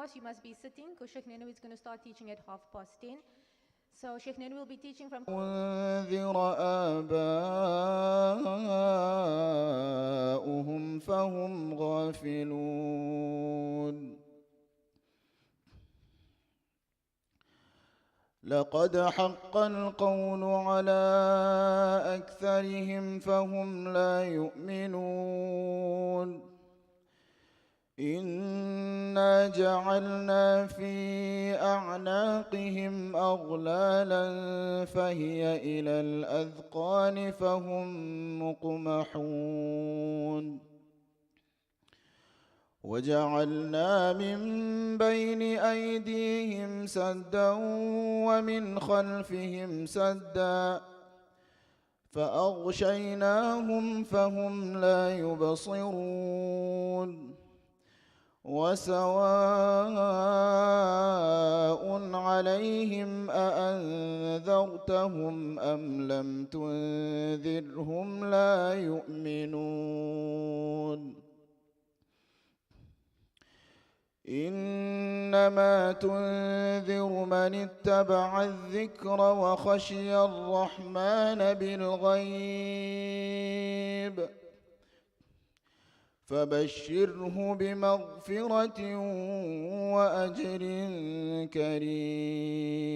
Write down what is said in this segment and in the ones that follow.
class, you must be sitting because Shaykh Ninowy is going to start teaching at 10:30. So Shaykh Ninowy will be teaching from أنذر آباؤهم فهم غافلون لقد حق القول على أكثرهم فهم لا يؤمنون إنا جعلنا في أعناقهم أغلالا فهي إلى الأذقان فهم مقمحون وجعلنا من بين أيديهم سدا ومن خلفهم سدا فأغشيناهم فهم لا يبصرون وسواء عليهم أأنذرتهم أم لم تنذرهم لا يؤمنون إنما تنذر من اتبع الذكر وخشي الرحمن بالغيب فبشره بمغفرة وأجر كريم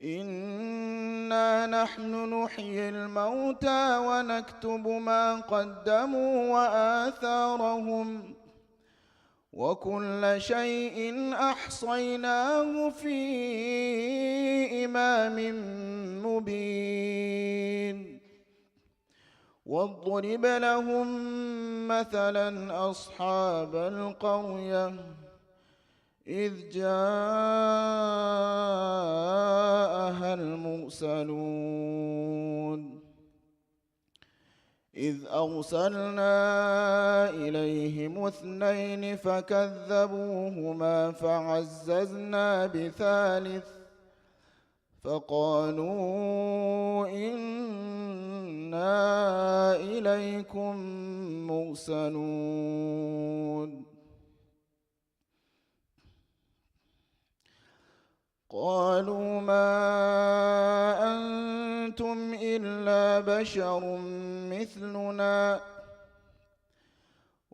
إنا نحن نحيي الموتى ونكتب ما قدموا وآثارهم وكل شيء أحصيناه في إمام مبين واضرب لهم مثلا أصحاب القرية إذ جاءها المرسلون إذ أرسلنا إليهم 2 فكذبوهما فعززنا بثالث فقالوا إنا إليكم مرسلون قالوا ما أنتم إلا بشر مثلنا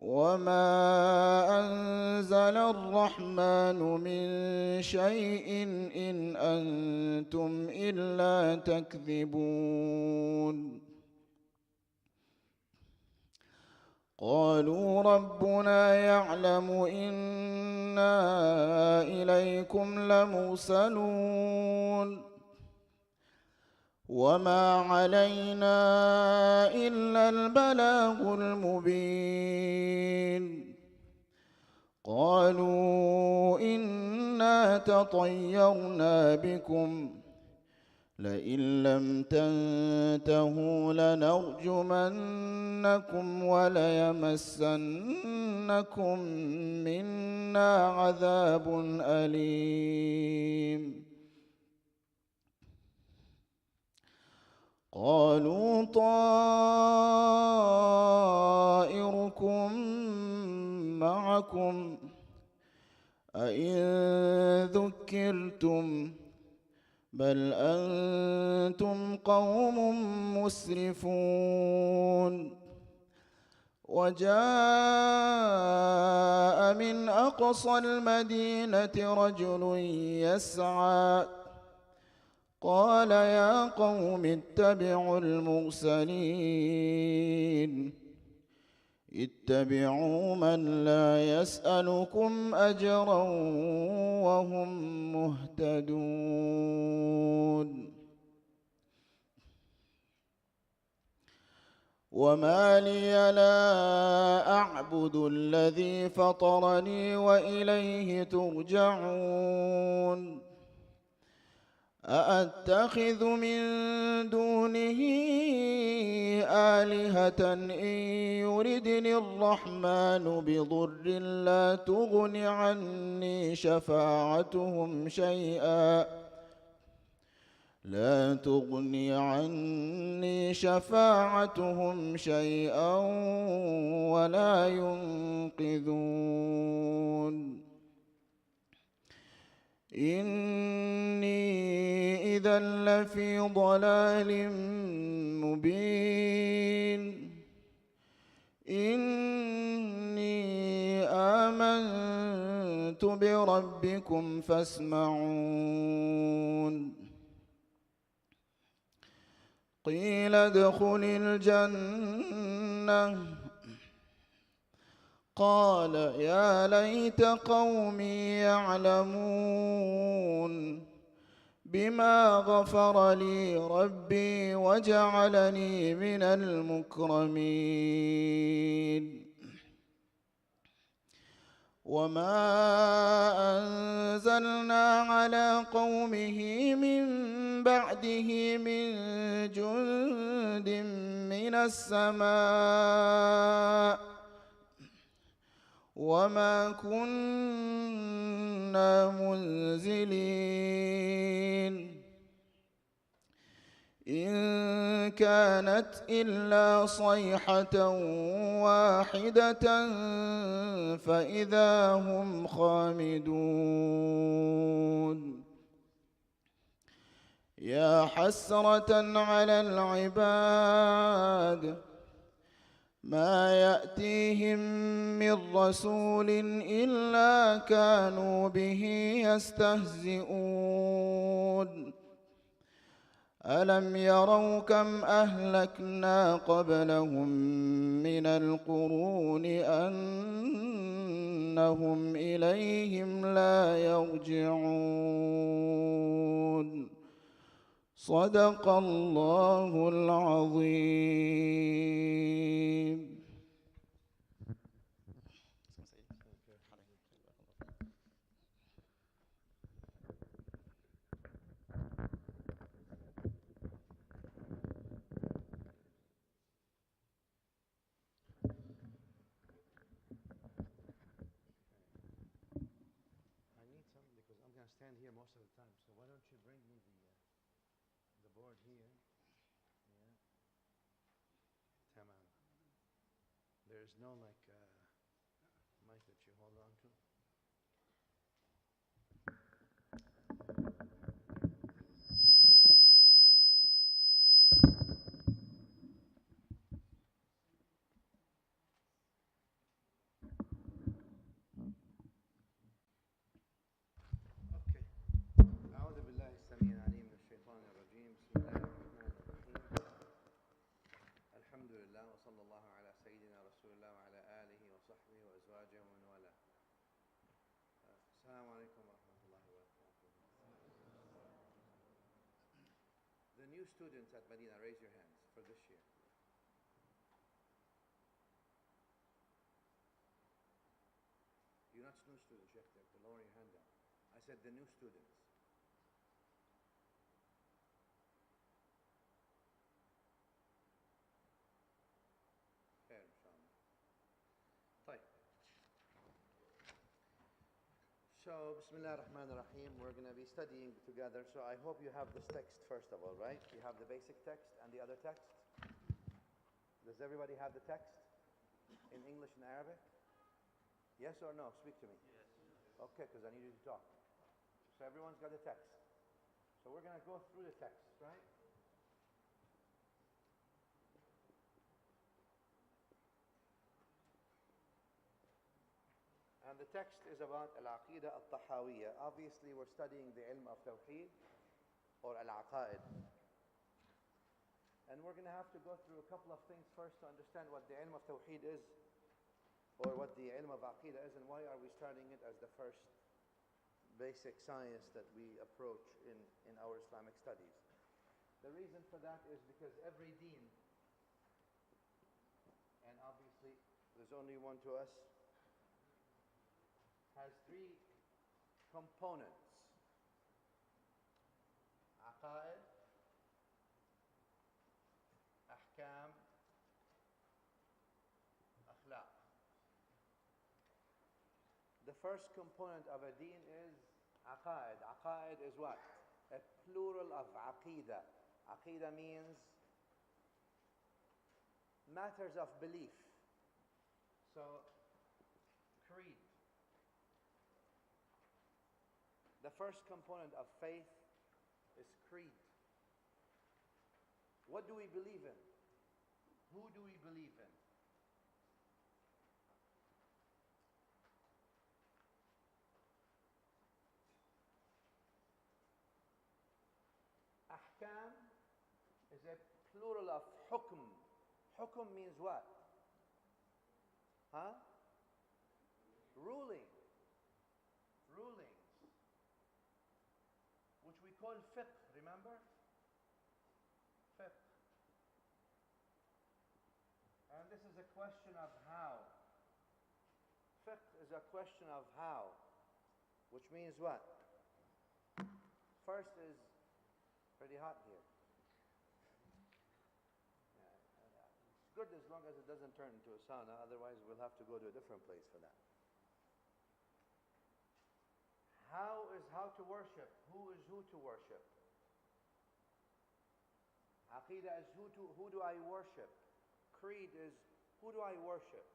وما أنزل الرحمن من شيء إن أنتم إلا تكذبون قالوا ربنا يعلم إنا إليكم لمرسلون وما علينا إلا البلاغ المبين قالوا إنا تطيرنا بكم لئن لم تنتهوا لنرجمنكم وليمسنكم منا عذاب أليم قالوا طائركم معكم أئن ذكرتم بل أنتم قوم مسرفون وجاء من أقصى المدينة رجل يسعى قال يا قوم اتبعوا المرسلين اتبعوا من لا يسألكم أجرا وهم مهتدون وما لي لا أعبد الذي فطرني وإليه ترجعون أأتخذ من دونه آلهة إن يردني الرحمن بضر لا تغن عني شفاعتهم شيئا لا تغني عني شفاعتهم شيئا ولا ينقذون إني إذا لفي ضلال مبين إني آمنت بربكم فاسمعون قيل ادخل الجنة قال يا ليت قومي يعلمون بما غفر لي ربي وجعلني من المكرمين وما أنزلنا على قومه من بعده من جند من السماء وما كنا منزلين إن كانت إلا صيحة واحدة فإذا هم خامدون يا حسرة على العباد ما يأتيهم من رسول إلا كانوا به يستهزئون ألم يروا كم أهلكنا قبلهم من القرون أنهم إليهم لا يرجعون صدق الله العظيم. Stand here most of the time, so why don't you bring me the board here? Yeah. Tamam. There is no mic that you hold on to. وصلى الله على سيدنا رسول الله وعلى آله وصحبه وأزواجه ومن والاه. السلام عليكم ورحمة الله وبركاته. The new students at Madina, raise your hands for this year. You're not new students, Sheikh, to lower your hand down. I said the new students. So, Bismillah ar-Rahman ar-Rahim, we're going to be studying together. So I hope you have this text first of all, right? You have the basic text and the other text. Does everybody have the text in English and Arabic? Yes or no? Speak to me. Yes. Okay, because I need you to talk. So everyone's got the text. So we're going to go through the text, right? And the text is about Al-Aqeedah al-Tahawiyyah. Obviously, we're studying the ilm of Tawheed, or Al-Aqaid. And we're going to have to go through a couple of things first to understand what the ilm of Tawheed is, or what the ilm of Aqeedah is, and why are we starting it as the first basic science that we approach in our Islamic studies. The reason for that is because every deen, and obviously there's only one to us, has three components: aqaid, ahkam, akhlaq. The first component of a deen is aqaid. Aqaid is what? a plural of Aqeedah. Aqeedah means matters of belief. So, creed. The first component of faith is creed. What do we believe in? Who do we believe in? Ahkam is a plural of hukm. Hukm means what? Huh? Ruling. Rulings. Which we call fiqh, remember? Fiqh. And this is a question of how. Fiqh is a question of how. Which means what? First is pretty hot here. It's good as long as it doesn't turn into a sauna, otherwise we'll have to go to a different place for that. How is how to worship. Who is who to worship? Aqeedah is who do I worship? Creed is who do I worship?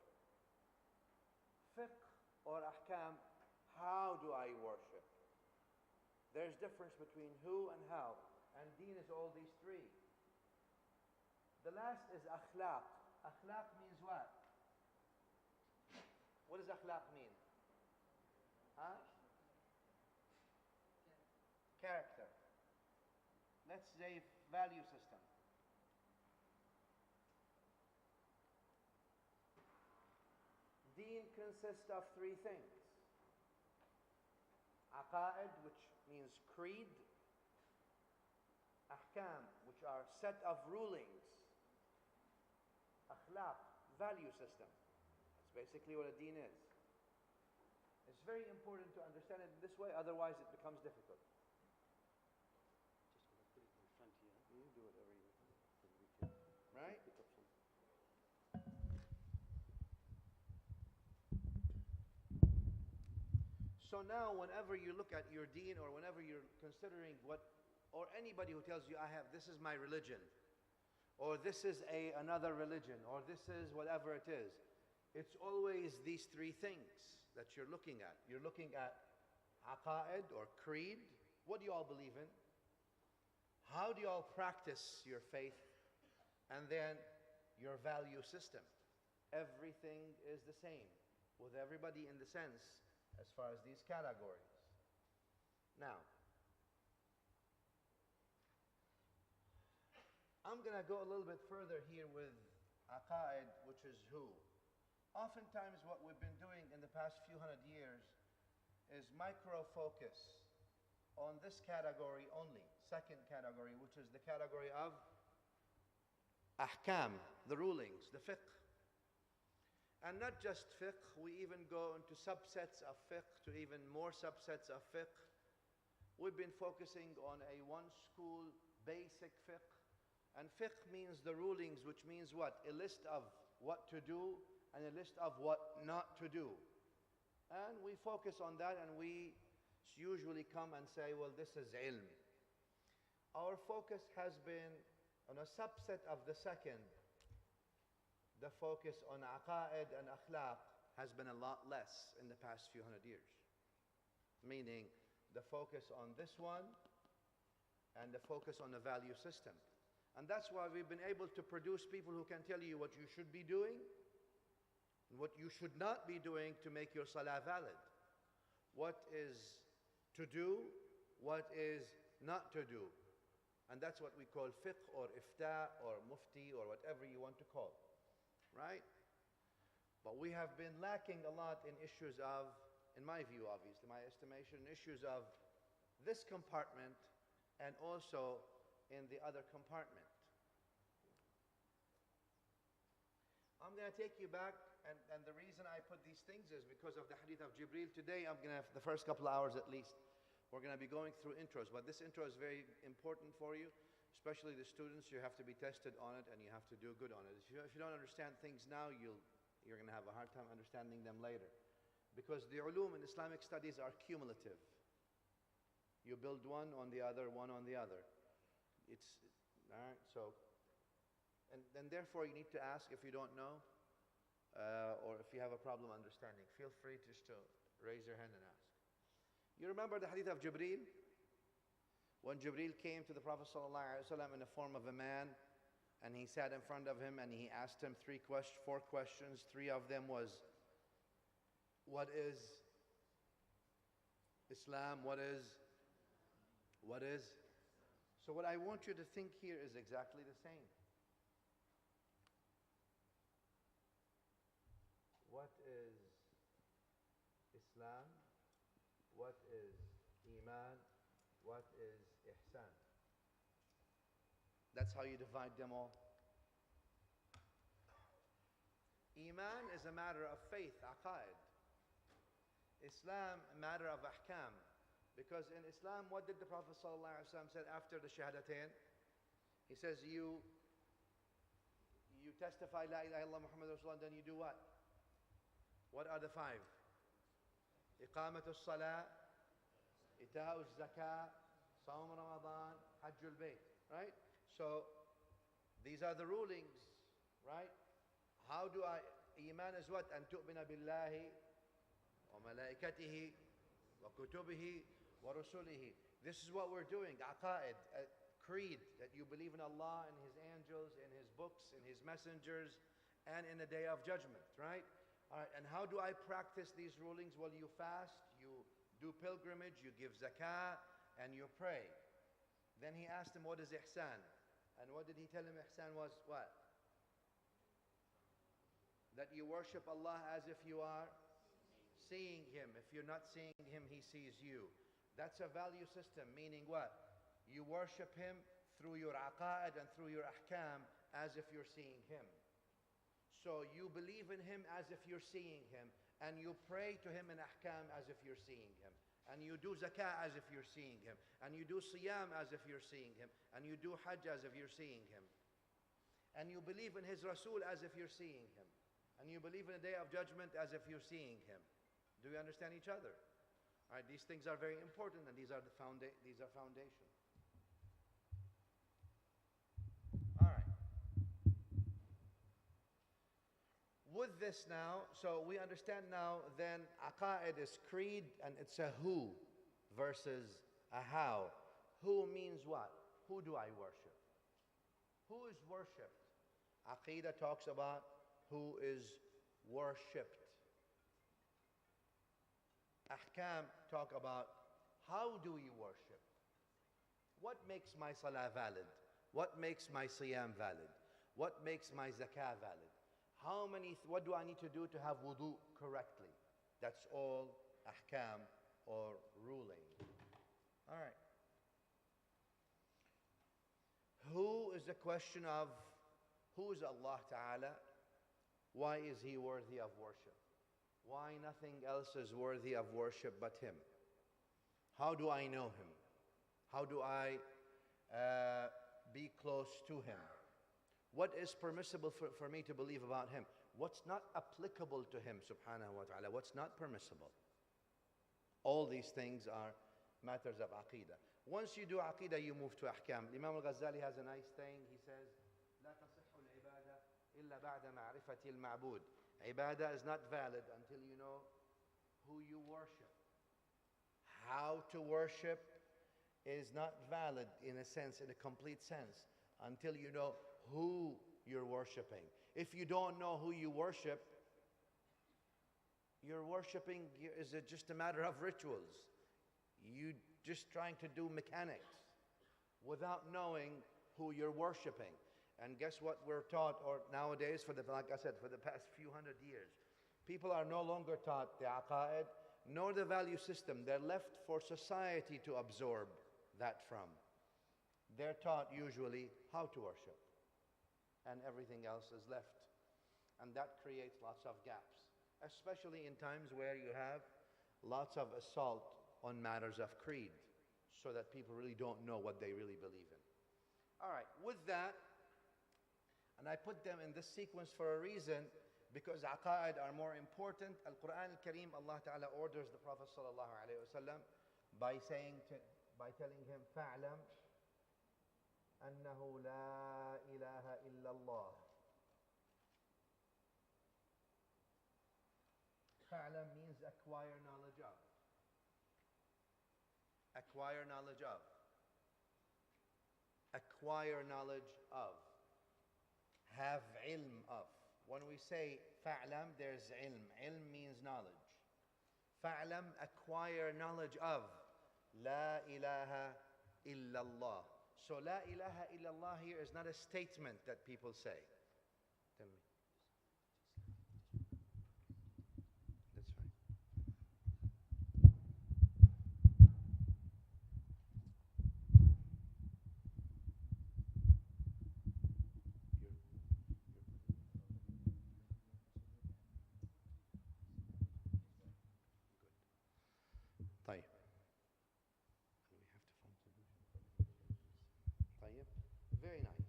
Fiqh or ahkam, how do I worship? There's difference between who and how. And deen is all these three. The last is akhlaq. Akhlaq means what? What does akhlaq mean? Huh? Character. Let's say value system. Deen consists of three things. Aqaid, which means creed. Ahkam, which are set of rulings. Akhlaq, value system. That's basically what a deen is. It's very important to understand it this way, otherwise it becomes difficult. Just put it in front here. You do whatever you want. Right? Pick up some. So now whenever you look at your deen or whenever you're considering what, or anybody who tells you, this is my religion, or this is another religion, or this is whatever it is, it's always these three things that you're looking at. You're looking at aqaid or creed. What do you all believe in? How do you all practice your faith? And then your value system. Everything is the same with everybody in the sense as far as these categories. Now, I'm going to go a little bit further here with aqaid, which is who. Oftentimes what we've been doing in the past few hundred years is micro-focus on this category only, second category, which is the category of ahkam, the rulings, the fiqh. And not just fiqh, we even go into subsets of fiqh to even more subsets of fiqh. We've been focusing on a one-school basic fiqh. And fiqh means the rulings, which means what? A list of what to do and a list of what not to do. And we focus on that and we usually come and say, well, this is ilm. Our focus has been on a subset of the second. The focus on aqaid and akhlaq has been a lot less in the past few hundred years. Meaning the focus on this one and the focus on the value system. And that's why we've been able to produce people who can tell you what you should be doing and what you should not be doing to make your salah valid. What is to do, what is not to do. And that's what we call fiqh or ifta or mufti or whatever you want to call. Right? But we have been lacking a lot in issues of, in my view obviously, my estimation, issues of this compartment and also in the other compartment. I'm going to take you back, and the reason I put these things is because of the hadith of Jibreel. Today I'm going to have the first couple of hours at least, we're going to be going through intros, but this intro is very important for you, especially the students. You have to be tested on it and you have to do good on it. If you don't understand things now, you're going to have a hard time understanding them later. Because the ulum in Islamic studies are cumulative. You build one on the other, one on the other. It's, all right, so, and therefore you need to ask if you don't know, or if you have a problem understanding. Feel free just to raise your hand and ask. You remember the hadith of Jibreel? When Jibreel came to the Prophet ﷺ in the form of a man, and he sat in front of him and he asked him four questions. Three of them was, what is Islam? What is? So what I want you to think here is exactly the same. What is Islam? What is Iman? What is Ihsan? That's how you divide them all. Iman is a matter of faith, aqaid. Islam, a matter of ahkam. Because in Islam, what did the Prophet ﷺ say after the shahadatain? He says, you testify La ilaha illallah Muhammad Rasulullah, then you do what? What are the five? Iqamatul salah, ita'ul zakah, Sawm Ramadan, Hajjul Bayt, right? So these are the rulings, right? How do I, Iman is what? An tu'mina billahi wa malaikatihi wa kutubihi wa rusulihi. This is what we're doing, aqaid, a creed, that you believe in Allah and His angels, in His books, in His messengers, and in the Day of Judgment, right? All right, and how do I practice these rulings? Well, you fast, you do pilgrimage, you give zakah, and you pray. Then he asked him, what is ihsan? And what did he tell him ihsan was? What? That you worship Allah as if you are seeing Him. If you're not seeing Him, He sees you. That's a value system, meaning what? You worship Him through your aqaid and through your ahkam as if you're seeing Him. So you believe in Him as if you're seeing Him, and you pray to Him in ahkam as if you're seeing Him, and you do zakah as if you're seeing Him, and you do siyam as if you're seeing Him, and you do hajj as if you're seeing Him, and you believe in His Rasul as if you're seeing Him, and you believe in the Day of Judgment as if you're seeing Him. Do we understand each other? All right, these things are very important, and these are foundation. All right. With this now, so we understand now then aqaid is creed, and it's a who versus a how. Who means what? Who do I worship? Who is worshipped? Aqeedah talks about who is worshipped. Ahkam talk about how do we worship? What makes my salah valid? What makes my siyam valid? What makes my zakah valid? What do I need to do to have wudu correctly? That's all ahkam or ruling. All right. Who is the question of who is Allah Ta'ala? Why is He worthy of worship? Why nothing else is worthy of worship but Him? How do I know Him? How do I be close to Him? What is permissible for me to believe about Him? What's not applicable to Him, subhanahu wa ta'ala? What's not permissible? All these things are matters of aqeedah. Once you do aqeedah, you move to ahkam. Imam al-Ghazali has a nice saying. He says, لا تصح العبادة إلا بعد معرفة المعبود. Ibadah is not valid until you know who you worship. How to worship is not valid in a sense, in a complete sense, until you know who you're worshiping. If you don't know who you worship, your worshiping is just a matter of rituals. You just trying to do mechanics without knowing who you're worshiping. And guess what we're taught, or nowadays, like I said, for the past few hundred years, people are no longer taught the aqaid, nor the value system. They're left for society to absorb that from. They're taught usually how to worship, and everything else is left. And that creates lots of gaps, especially in times where you have lots of assault on matters of creed, so that people really don't know what they really believe in. All right, with that, and I put them in this sequence for a reason, because aqaid are more important. Al-Quran al-Kareem, Allah Ta'ala orders the Prophet Sallallahu Alaihi Wasallam by saying, by telling him فَاعْلَمْ أَنَّهُ لَا إِلَهَ إِلَّا اللَّهِ. فَاعْلَمْ means acquire knowledge of. Acquire knowledge of. Acquire knowledge of. Have ilm of. When we say fa'lam, there's ilm. Ilm means knowledge. Fa'lam, acquire knowledge of. La ilaha illallah. So la ilaha illallah here is not a statement that people say. Tell me. That's fine. طيب. We have to find solution. طيب. Very nice.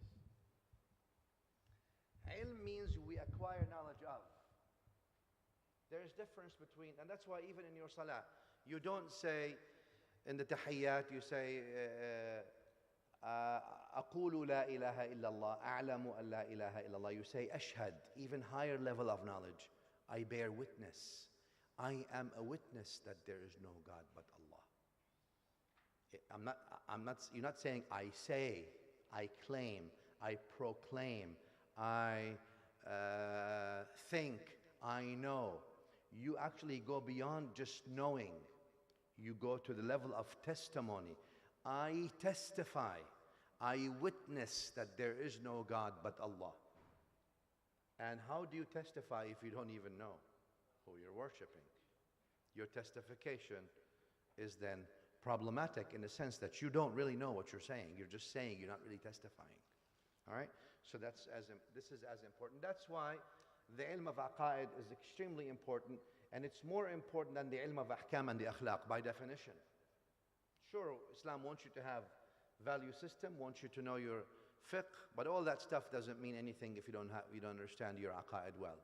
Ilm means we acquire knowledge of. There is difference between, and that's why even in your salah, you don't say, in the tahayyat, you say, أقول لا إله إلا الله, أعلم أن لا إله إلا الله. You say أشهد, even higher level of knowledge. I bear witness. I am a witness that there is no God but Allah. You're not saying I say, I claim, I proclaim, I think, I know. You actually go beyond just knowing. You go to the level of testimony. I testify, I witness that there is no God but Allah. And how do you testify if you don't even know who you're worshiping? Your testification is then problematic in the sense that you don't really know what you're saying. You're just saying, you're not really testifying. All right? So this is as important. That's why the ilm of aqaid is extremely important, and it's more important than the ilm of ahkam and the akhlaq by definition. Sure, Islam wants you to have value system, wants you to know your fiqh, but all that stuff doesn't mean anything if you don't understand your aqaid well.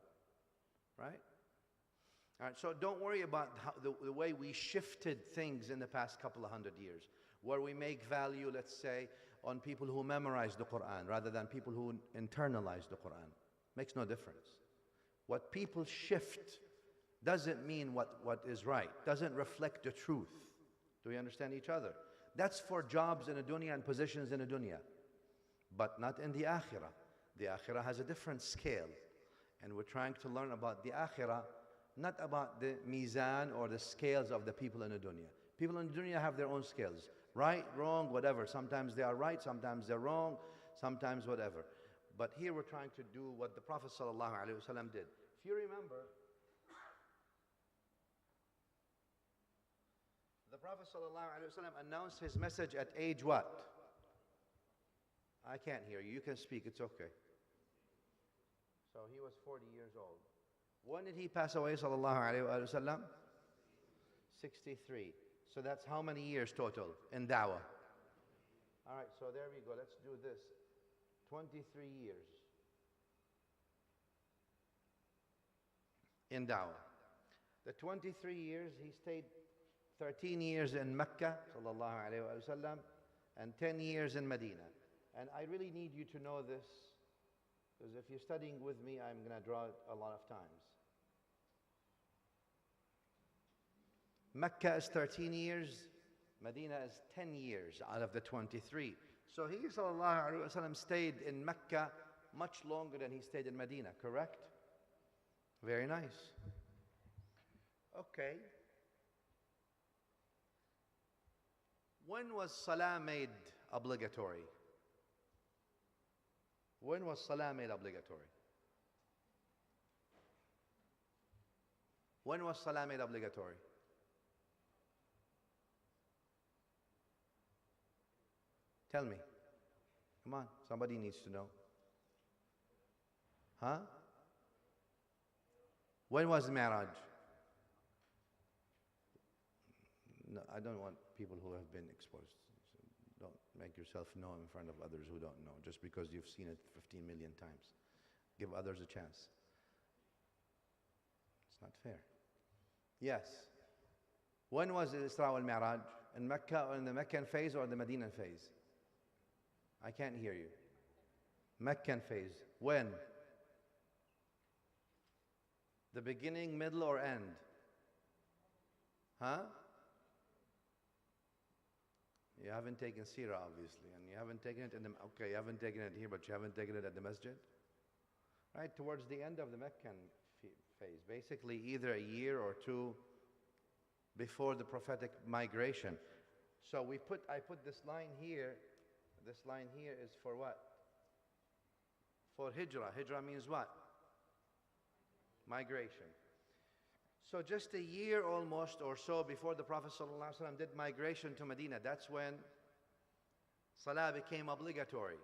Right? All right, so don't worry about the way we shifted things in the past couple of 100 years, where we make value, let's say, on people who memorize the Quran rather than people who internalize the Quran. Makes no difference. What people shift doesn't mean what is right, doesn't reflect the truth. Do we understand each other? That's for jobs in the dunya and positions in the dunya, but not in the akhirah. The akhirah has a different scale, and we're trying to learn about the akhirah, not about the mizan or the scales of the people in the dunya. People in the dunya have their own scales. Right, wrong, whatever. Sometimes they are right, sometimes they're wrong, sometimes whatever. But here we're trying to do what the Prophet ﷺ did. If you remember, the Prophet ﷺ announced his message at age what? I can't hear you. You can speak, it's okay. So he was 40 years old. When did he pass away, ﷺ? 63. So that's how many years total in da'wah? All right, so there we go. Let's do this. 23 years in da'wah. The 23 years, he stayed 13 years in Mecca, sallallahu alayhi wa sallam, and 10 years in Medina. And I really need you to know this, because if you're studying with me, I'm going to draw it a lot of times. Mecca is 13 years, Medina is 10 years out of the 23. So he, sallallahu alayhi wa sallam, stayed in Mecca much longer than he stayed in Medina, correct? Very nice. Okay. When was Salah made obligatory? When was Salah made obligatory? When was Salah made obligatory? Tell me. Come on, somebody needs to know. Huh? When was Mi'raj? No, I don't want people who have been exposed. So don't make yourself known in front of others who don't know, just because you've seen it 15 million times. Give others a chance. It's not fair. Yes. When was Isra wal Mi'raj? In Mecca or in the Meccan phase or the Medinan phase? I can't hear you. Meccan phase. When? The beginning, middle, or end? Huh? You haven't taken seerah, obviously, and you haven't taken it in the, okay, you haven't taken it here, but you haven't taken it at the masjid? Right, towards the end of the Meccan phase, basically either a year or two before the prophetic migration. So I put this line here. This line here is for what? For hijrah. Hijrah means what? Migration. So just a year almost or so before the Prophet ﷺ did migration to Medina, that's when Salah became obligatory.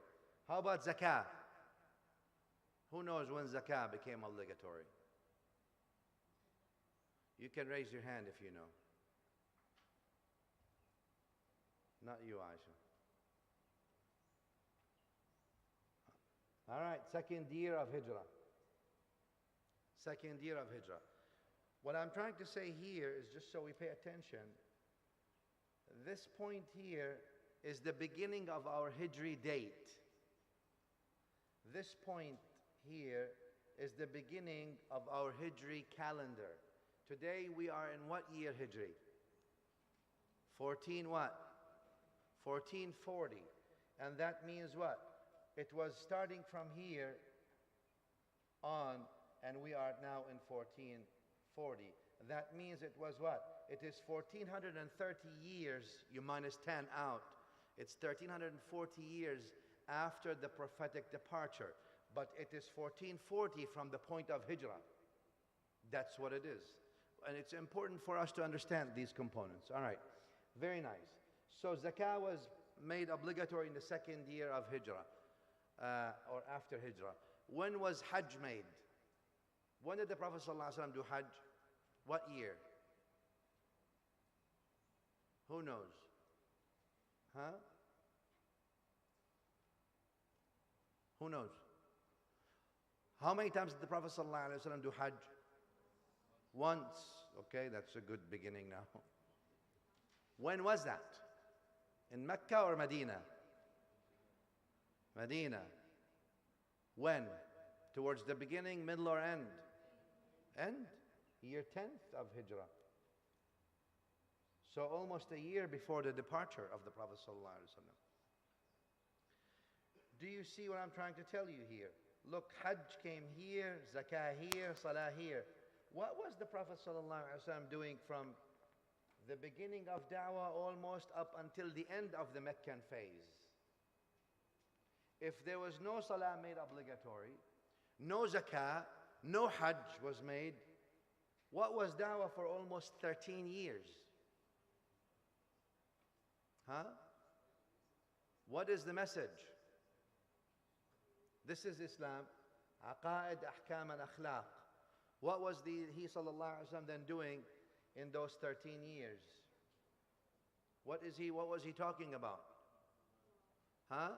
How about Zakah? Who knows when Zakah became obligatory? You can raise your hand if you know. Not you, Aisha. All right, second year of Hijrah. Second year of Hijrah. What I'm trying to say here is, just so we pay attention, this point here is the beginning of our Hijri date. This point here is the beginning of our Hijri calendar. Today we are in what year Hijri? 14 what? 1440. And that means what? It was starting from here on, and we are now in 1440. That means it was what? It is 1430 years, you minus 10 out. It's 1340 years after the prophetic departure. But it is 1440 from the point of Hijrah. That's what it is. And it's important for us to understand these components. All right, very nice. So Zakah was made obligatory in the second year of Hijrah, or after Hijrah. When was Hajj made? When did the Prophet ﷺ do Hajj? What year? Who knows? Huh? Who knows? How many times did the Prophet ﷺ do Hajj? Once. Okay, that's a good beginning now. When was that? In Mecca or Medina? Medina. When? Towards the beginning, middle, or end? End. Year 10th of Hijrah. So almost a year before the departure of the Prophet ﷺ. Do you see what I'm trying to tell you here? Look, Hajj came here, Zakah here, Salah here. What was the Prophet ﷺ doing from the beginning of Dawah almost up until the end of the Meccan phase? If there was no Salah made obligatory, no Zakah, no Hajj was made, what was Dawah for almost 13 years? Huh? What is the message? This is Islam. Aqeedah, ahkam, and akhlaq. What was he sallallahu alaihi wasallam then doing in those 13 years? What was he talking about? Huh?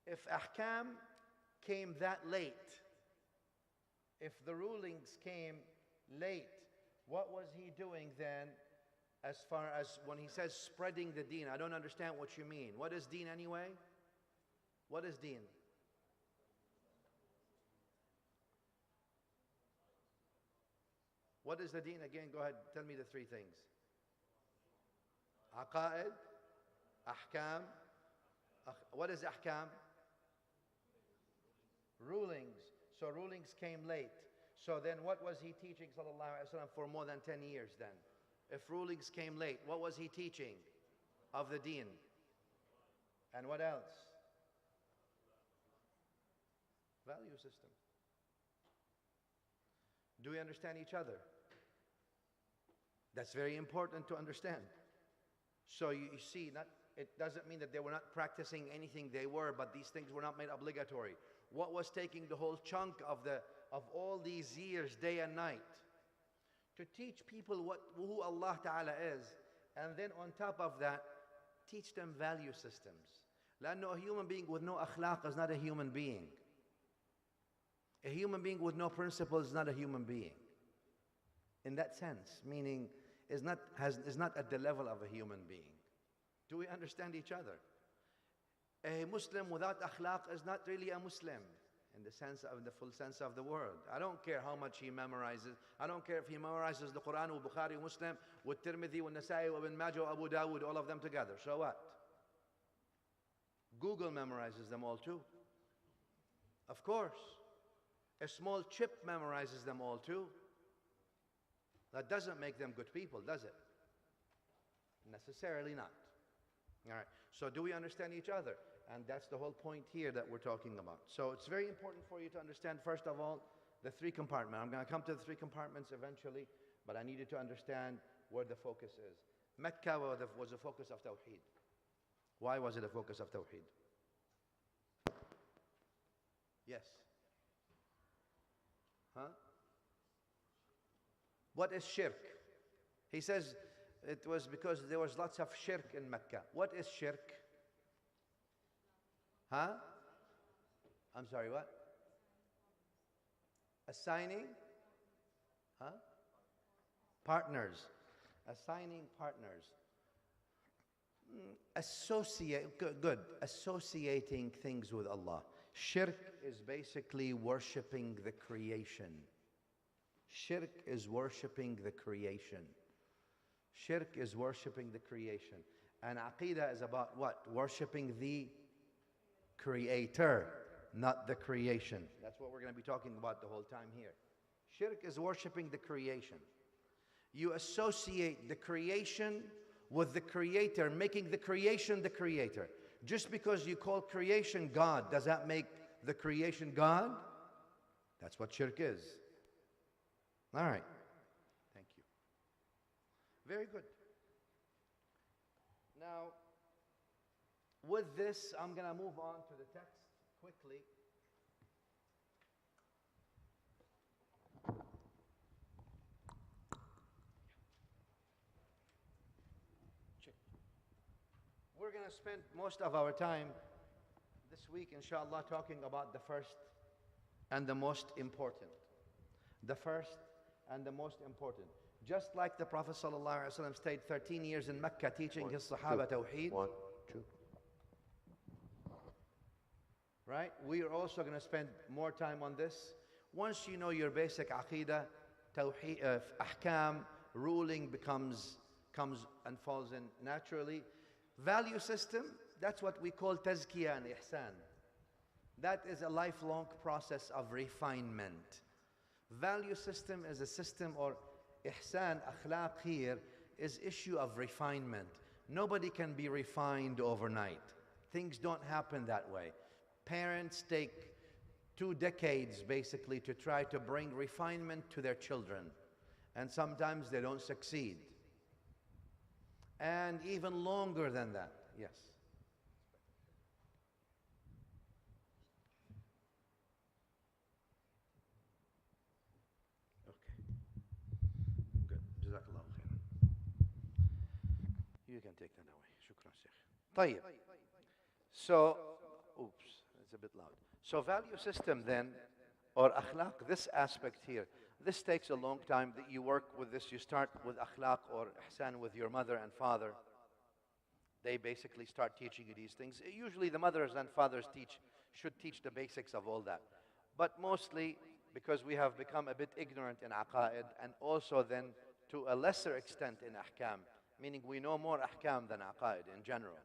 If ahkam came that late, if the rulings came late, what was he doing then as far as when he says spreading the deen? I don't understand what you mean. What is deen anyway? What is deen? What is the deen again? Go ahead, tell me the three things. Aqeedah, ahkam. What is ahkam? Rulings. So rulings came late. So then what was he teaching sallallahu alaihi wasallam for more than 10 years then? If rulings came late, what was he teaching of the deen? And what else? Value system. Do we understand each other? That's very important to understand. So you see, it doesn't mean that they were not practicing anything, they were, but these things were not made obligatory. What was taking the whole chunk of all these years, day and night? To teach people who Allah Ta'ala is, and then on top of that, teach them value systems. لأنه a human being with no akhlaq is not a human being. A human being with no principles is not a human being. in that sense, meaning is not at the level of a human being. Do we understand each other? A Muslim without akhlaq is not really a Muslim in the sense of the full sense of the word. I don't care how much he memorizes. I don't care if he memorizes the Quran with Bukhari, Muslim, with Tirmidhi, with Nasa'i, with Ibn Majah, Abu Dawud, all of them together. So what? Google memorizes them all too. Of course. A small chip memorizes them all too. That doesn't make them good people, does it? Necessarily not. All right. So do we understand each other? And that's the whole point here that we're talking about. So it's very important for you to understand, first of all, the three compartments. I'm going to come to the three compartments eventually, but I need you to understand where the focus is. Mecca was a focus of Tawheed. Why was it a focus of Tawheed? Yes. Huh? What is shirk? He says it was because there was lots of shirk in Mecca. What is shirk? Huh? I'm sorry, what? Assigning? Huh? Partners. Assigning partners. Good. Associating things with Allah. Shirk is basically worshipping the creation. Shirk is worshipping the creation. Shirk is worshipping the creation. And Aqeedah is about what? Worshipping the Creator, not the creation. That's what we're going to be talking about the whole time here. Shirk is worshipping the creation. You associate the creation with the Creator, making the creation the Creator. Just because you call creation God, does that make the creation God? That's what shirk is. All right. Thank you. Very good. Now, with this, I'm going to move on to the text quickly. We're going to spend most of our time this week, inshallah, talking about the first and the most important. The first and the most important. Just like the Prophet ﷺ stayed 13 years in Mecca teaching his Sahaba Tawheed. 1, 2. Right? We are also going to spend more time on this. Once you know your basic Aqeedah, Tawheed, Ahkam, ruling comes and falls in naturally. Value system, that's what we call tazkiyah and ihsan. That is a lifelong process of refinement. Value system is a system, or ihsan, akhlaq here, is issue of refinement. Nobody can be refined overnight. Things don't happen that way. Parents take 2 decades basically to try to bring refinement to their children. And sometimes they don't succeed. And even longer than that. Yes. Okay. Good. Jazakallah khairan. You can take that away. Shukran, Shaykh. طيب. So, oops, it's a bit loud. So value system then, or akhlaq, this aspect here, this takes a long time that you work with this. You start with akhlaq or ihsan with your mother and father. They basically start teaching you these things. Usually the mothers and fathers should teach the basics of all that. But mostly because we have become a bit ignorant in aqaid, and also then to a lesser extent in ahkam, meaning we know more ahkam than aqaid in general,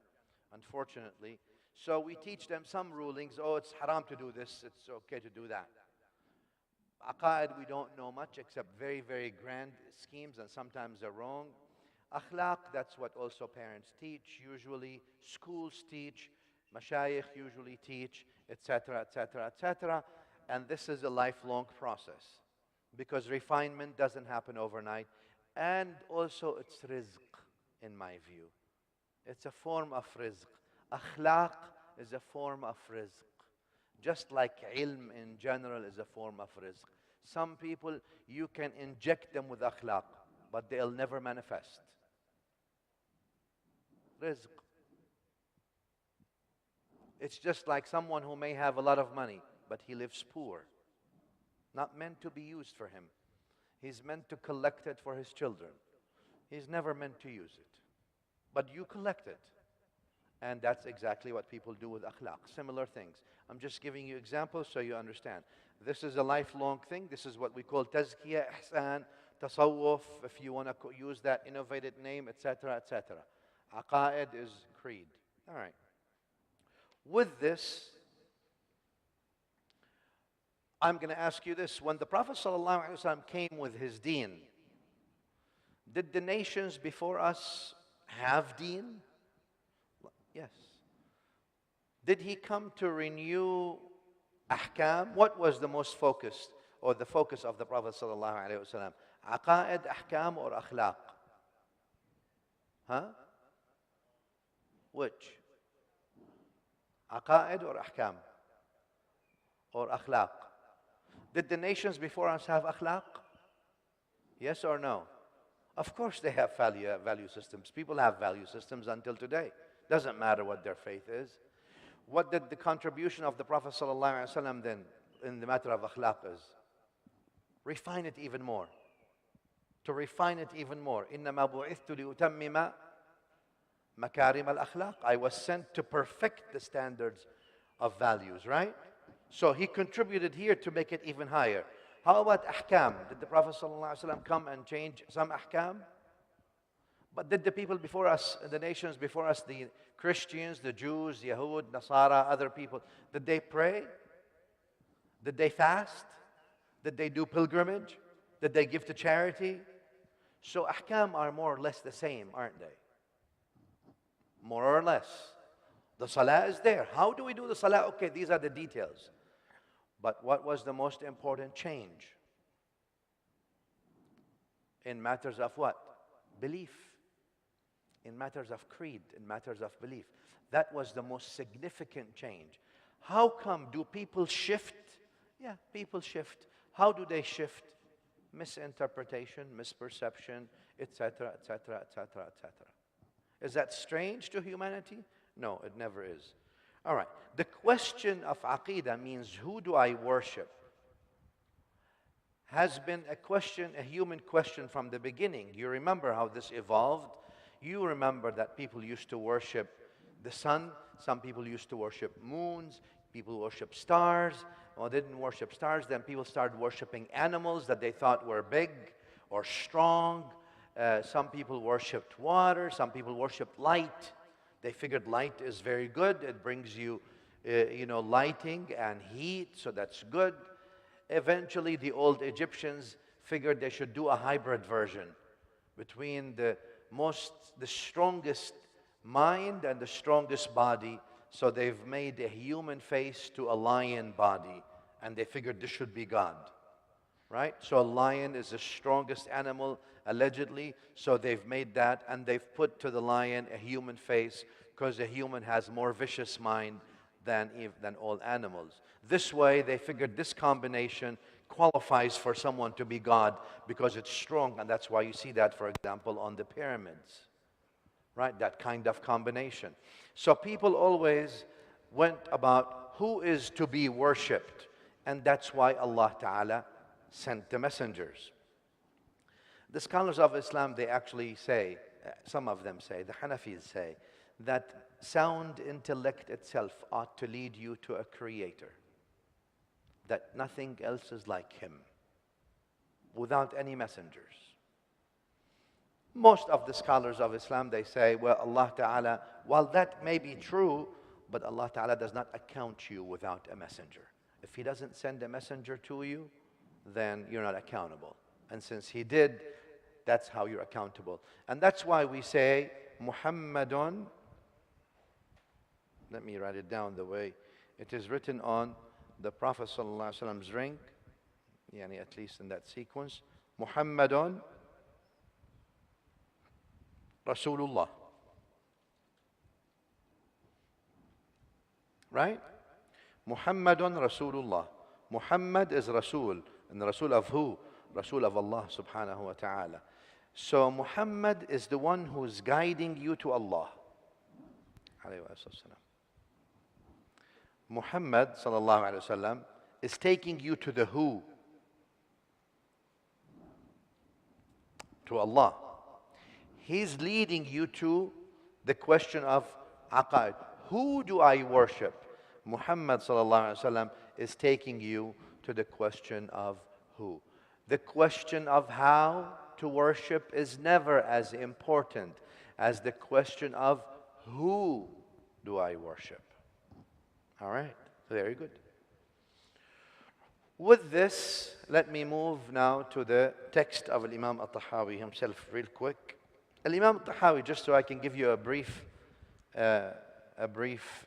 unfortunately. So we teach them some rulings. Oh, it's haram to do this, it's okay to do that. Aqaid, we don't know much except very, very grand schemes, and sometimes they're wrong. Akhlaq, that's what also parents teach, usually. Schools teach, mashayikh usually teach, etc., etc., etc. And this is a lifelong process, because refinement doesn't happen overnight. And also it's rizq, in my view. It's a form of rizq. Akhlaq is a form of rizq. Just like ilm in general is a form of rizq. Some people, you can inject them with akhlaq, but they'll never manifest. Rizq. It's just like someone who may have a lot of money, but he lives poor. Not meant to be used for him. He's meant to collect it for his children. He's never meant to use it. But you collect it. And that's exactly what people do with akhlaq, similar things. I'm just giving you examples so you understand. This is a lifelong thing. This is what we call tazkiyah, ihsan, tasawwuf, if you want to use that innovated name, etc., etc. Aqeedah is creed. All right. With this, I'm going to ask you this. When the Prophet ﷺ came with his deen, did the nations before us have deen? Yes. Did he come to renew ahkam? What was the most focused, or the focus of the Prophet ﷺ? Aqeedah, ahkam, or akhlaq? Huh? Which? Aqeedah or ahkam? Or akhlaq? Did the nations before us have akhlaq? Yes or no? Of course they have value systems. People have value systems until today. Doesn't matter what their faith is. What did the contribution of the Prophet ﷺ then in the matter of akhlaq is? Refine it even more. To refine it even more. إِنَّمَا بُعِثْتُ لِأُتَمِّمَ مَكَارِمَ الْأَخْلَاقِ. I was sent to perfect the standards of values, right? So he contributed here to make it even higher. How about ahkam? Did the Prophet ﷺ come and change some ahkam? But did the people before us, the nations before us, the Christians, the Jews, Yahud, Nasara, other people, did they pray? Did they fast? Did they do pilgrimage? Did they give to charity? So ahkam are more or less the same, aren't they? More or less. The salah is there. How do we do the salah? Okay, these are the details. But what was the most important change? In matters of what? Belief. In matters of creed, in matters of belief. That was the most significant change. How come do people shift? Yeah, people shift. How do they shift? Misinterpretation, misperception, etc., etc., etc., etc. Is that strange to humanity? No, it never is. All right. The question of Aqeedah means, who do I worship? Has been a question, a human question from the beginning. You remember how this evolved? You remember that people used to worship the sun. Some people used to worship moons. People worship stars. Well, they didn't worship stars. Then people started worshiping animals that they thought were big or strong. Some people worshipped water. Some people worshipped light. They figured light is very good. It brings you, lighting and heat, so that's good. Eventually, the old Egyptians figured they should do a hybrid version between the strongest mind and the strongest body. So they've made a human face to a lion body, and they figured this should be God, right? So a lion is the strongest animal, allegedly. So they've made that, and they've put to the lion a human face, because a human has more vicious mind than all animals. This way, they figured this combination qualifies for someone to be God, because it's strong, and that's why you see that, for example, on the pyramids, right? That kind of combination. So people always went about who is to be worshipped, and that's why Allah Ta'ala sent the messengers. The scholars of Islam, they actually say, some of them say, the Hanafis say, that sound intellect itself ought to lead you to a creator, that nothing else is like him, without any messengers. Most of the scholars of Islam, they say, well, Allah Ta'ala, while that may be true, but Allah Ta'ala does not account you without a messenger. If He doesn't send a messenger to you, then you're not accountable. And since He did, that's how you're accountable. And that's why we say, Muhammadun, let me write it down the way it is written on the Prophet ﷺ's ring, at least in that sequence. Muhammadun Rasulullah. Right? Muhammadun Rasulullah. Muhammad is Rasul. And Rasul of who? Rasul of Allah subhanahu wa ta'ala. So Muhammad is the one who is guiding you to Allah. Muhammad sallallahu alayhi wa sallam is taking you to the who. to Allah. He's leading you to the question of aqaid. Who do I worship? Muhammad sallallahu alaihi wasallam is taking you to the question of who. The question of how to worship is never as important as the question of who do I worship. All right, very good. With this, let me move now to the text of Imam Tahawiyyah himself real quick. Imam Tahawiyyah, just so I can give you a brief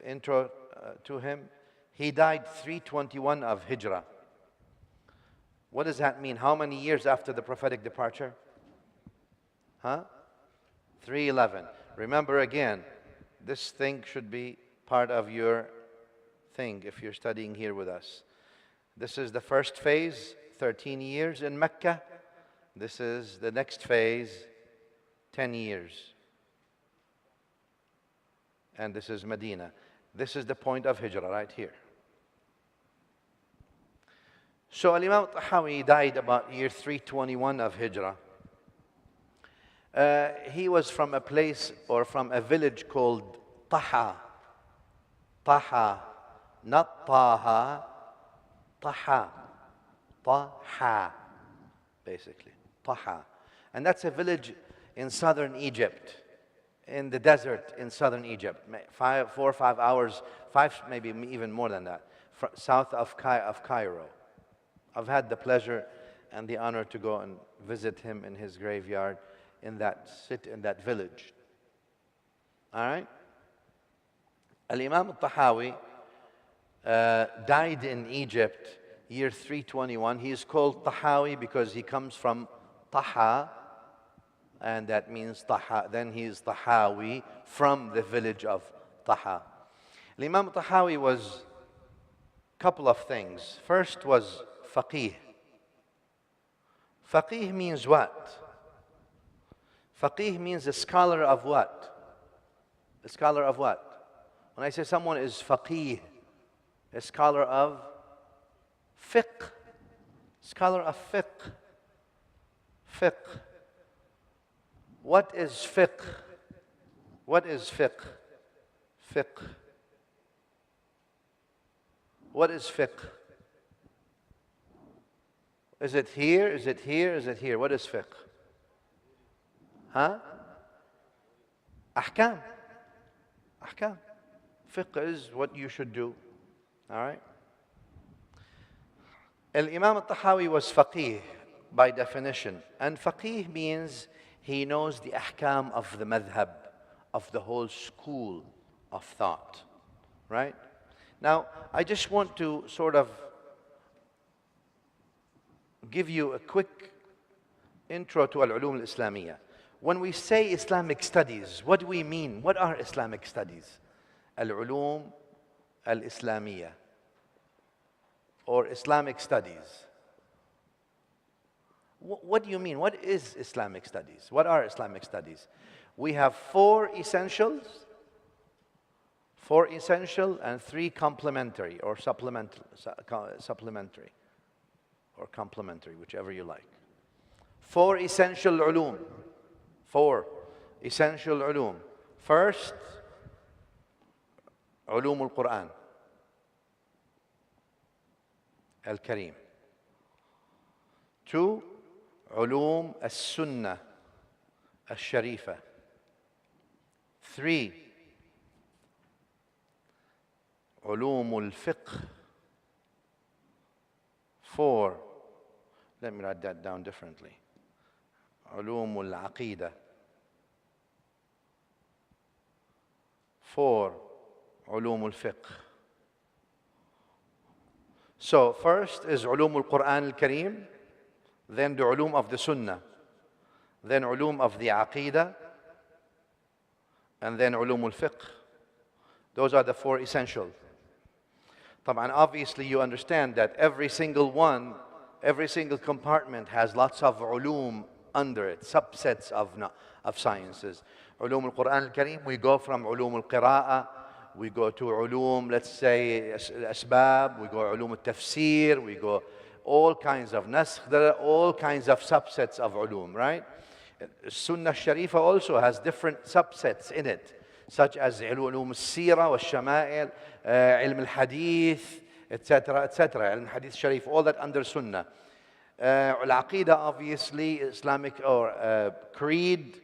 intro to him. He died 321 of Hijrah. What does that mean? How many years after the prophetic departure? 311. Remember again, this thing should be part of your thing if you're studying here with us. This is the first phase, 13 years in Mecca. This is the next phase, 10 years. And this is Medina. This is the point of Hijrah right here. So Imam Tahawi died about year 321 of Hijrah. He was from a place or from a village called Taha. Taha, not Taha, Taha. Taha, basically. Taha. And that's a village in southern Egypt, in the desert in southern Egypt. 4 or 5 hours, maybe even more than that, south of Cairo. I've had the pleasure and the honor to go and visit him in his graveyard in that village. All right? Al-Imam al-Tahawi died in Egypt, year 321. He is called Tahawi because he comes from Taha, and that means Taha. Then he is Tahawi from the village of Taha. Al-Imam al-Tahawi was a couple of things. First was faqih. Faqih means what? Faqih means a scholar of what? A scholar of what? When I say someone is faqih, a scholar of fiqh. Scholar of fiqh. Fiqh. What is fiqh? What is fiqh? Fiqh. What is fiqh? Is it here? Is it here? Is it here? What is fiqh? Ahkam. Ahkam. Fiqh is what you should do. All right? Al-Imam al-Tahawi was faqih by definition. And faqih means he knows the ahkam of the madhab, of the whole school of thought. Right? Now, I just want to sort of give you a quick intro to al-ulum al-Islamiyah. When we say Islamic studies, what do we mean? What are Islamic studies? Al-ulum al-Islamiyah, or Islamic studies. What do you mean? What is Islamic studies? What are Islamic studies? We have 4 essentials, 4 essential and 3 complementary or supplementary, or complementary, whichever you like. 4 essential ulum. 4 essential ulum. First, ulum al-Quran al-Kareem. 2, ulum al-Sunnah al-Sharifah. 3, ulum al-Fiqh. 4, let me write that down differently. علوم العقيدة. 4, علوم الفقه. So first is علوم القرآن الكريم, then the علوم of the Sunnah, then علوم of the Aqeedah, and then علوم الفقه. Those are the 4 essentials. طبعا, obviously you understand that every single compartment has lots of علوم under it, subsets of sciences. علوم القرآن الكريم, we go from علوم القراءة, we go to علوم, let's say, الأسباب, we go علوم التفسير, we go all kinds of nasakh. There are all kinds of subsets of علوم, right? Sunnah Sharifa also has different subsets in it, such as علوم السيرة والشمائل, علم الحديث, etc., etc., علم الحديث Sharif, all that under Sunnah. Al-Aqeedah, obviously, Islamic or creed,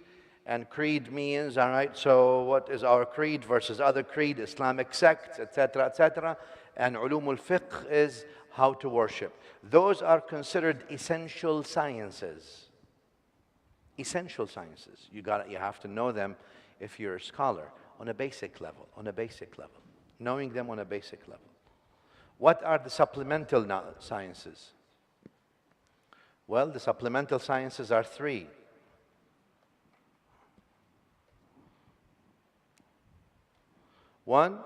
and creed means, all right, so what is our creed versus other creed, Islamic sects, etc., etc., and ulum al-fiqh is how to worship. Those are considered essential sciences. Essential sciences. You have to know them if you're a scholar on a basic level, knowing them on a basic level. What are the supplemental sciences? Well, the supplemental sciences are three. One,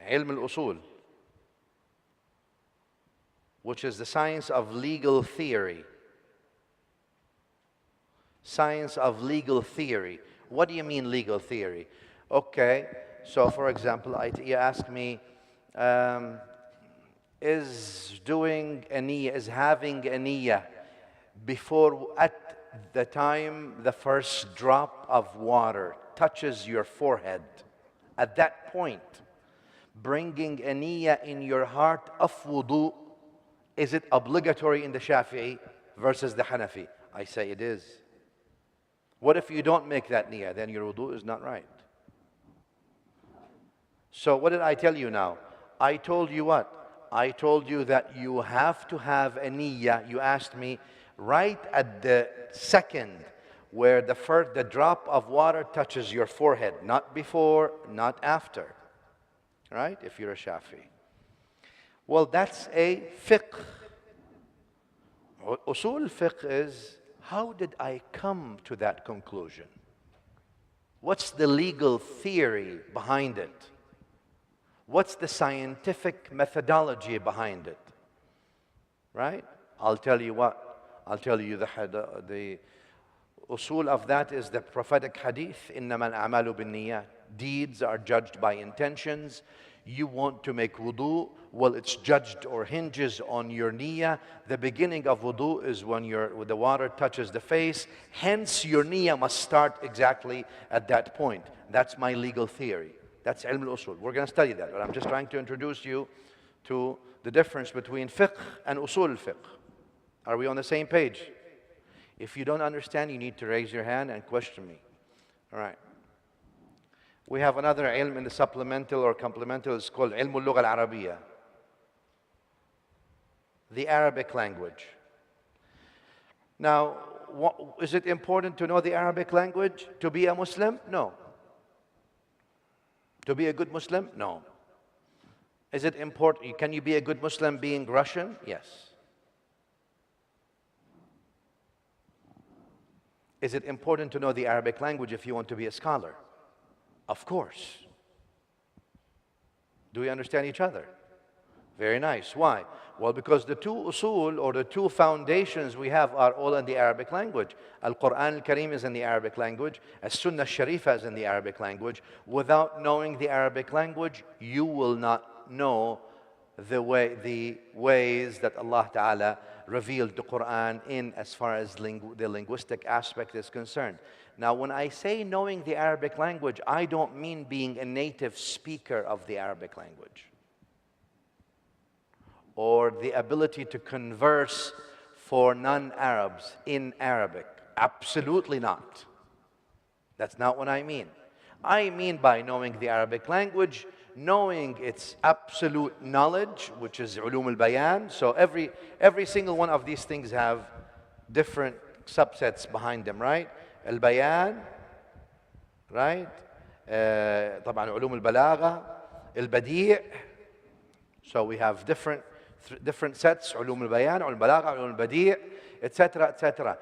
علم الأصول, which is the science of legal theory. Science of legal theory. What do you mean legal theory? Okay, so for example, you ask me, is doing a niyyah, is having a niyyah before, at the time the first drop of water touches your forehead, at that point, bringing a niyyah in your heart of wudu, is it obligatory in the Shafi'i versus the Hanafi? I say it is. What if you don't make that niyyah? Then your wudu is not right. So what did I tell you now? I told you what? I told you that you have to have a niyyah. You asked me right at the second where the drop of water touches your forehead, not before, not after. Right? If you're a Shafi'i. Well, that's a fiqh. Usul fiqh is, how did I come to that conclusion? What's the legal theory behind it? What's the scientific methodology behind it? Right? I'll tell you what. I'll tell you the usul of that is the prophetic hadith, إِنَّمَا الْأَعْمَالُ بِالنِّيَّاتِ. Deeds are judged by intentions. You want to make wudu, well, it's judged or hinges on your niyyah. The beginning of wudu is when the water touches the face. Hence, your niyyah must start exactly at that point. That's my legal theory. That's ilm al-usul. We're going to study that, but I'm just trying to introduce you to the difference between fiqh and usul al-fiqh. Are we on the same page? If you don't understand, you need to raise your hand and question me. All right. We have another ilm in the supplemental or complemental. It's called ilm al-lugha al-arabiyyah, the Arabic language. Now, is it important to know the Arabic language to be a Muslim? No. To be a good Muslim? No. Is it important? Can you be a good Muslim being Russian? Yes. Is it important to know the Arabic language if you want to be a scholar? Of course. Do we understand each other? Very nice. Why? Well, because the two usul, or the two foundations we have, are all in the Arabic language. Al-Quran al-Kareem is in the Arabic language. As-Sunnah Sharifa is in the Arabic language. Without knowing the Arabic language, you will not know the ways that Allah Ta'ala revealed the Quran in, as far as the linguistic aspect is concerned. Now, when I say knowing the Arabic language, I don't mean being a native speaker of the Arabic language, or the ability to converse for non-Arabs in Arabic. Absolutely not. That's not what I mean. I mean by knowing the Arabic language, knowing its absolute knowledge, which is ulum al-bayan. So every single one of these things have different subsets behind them, right? Al-bayan, right? طبعا علوم البلاغة, al-badi'. So we have different sets, علوم البيان, علوم البلاغة, علوم البديع, etc., etc.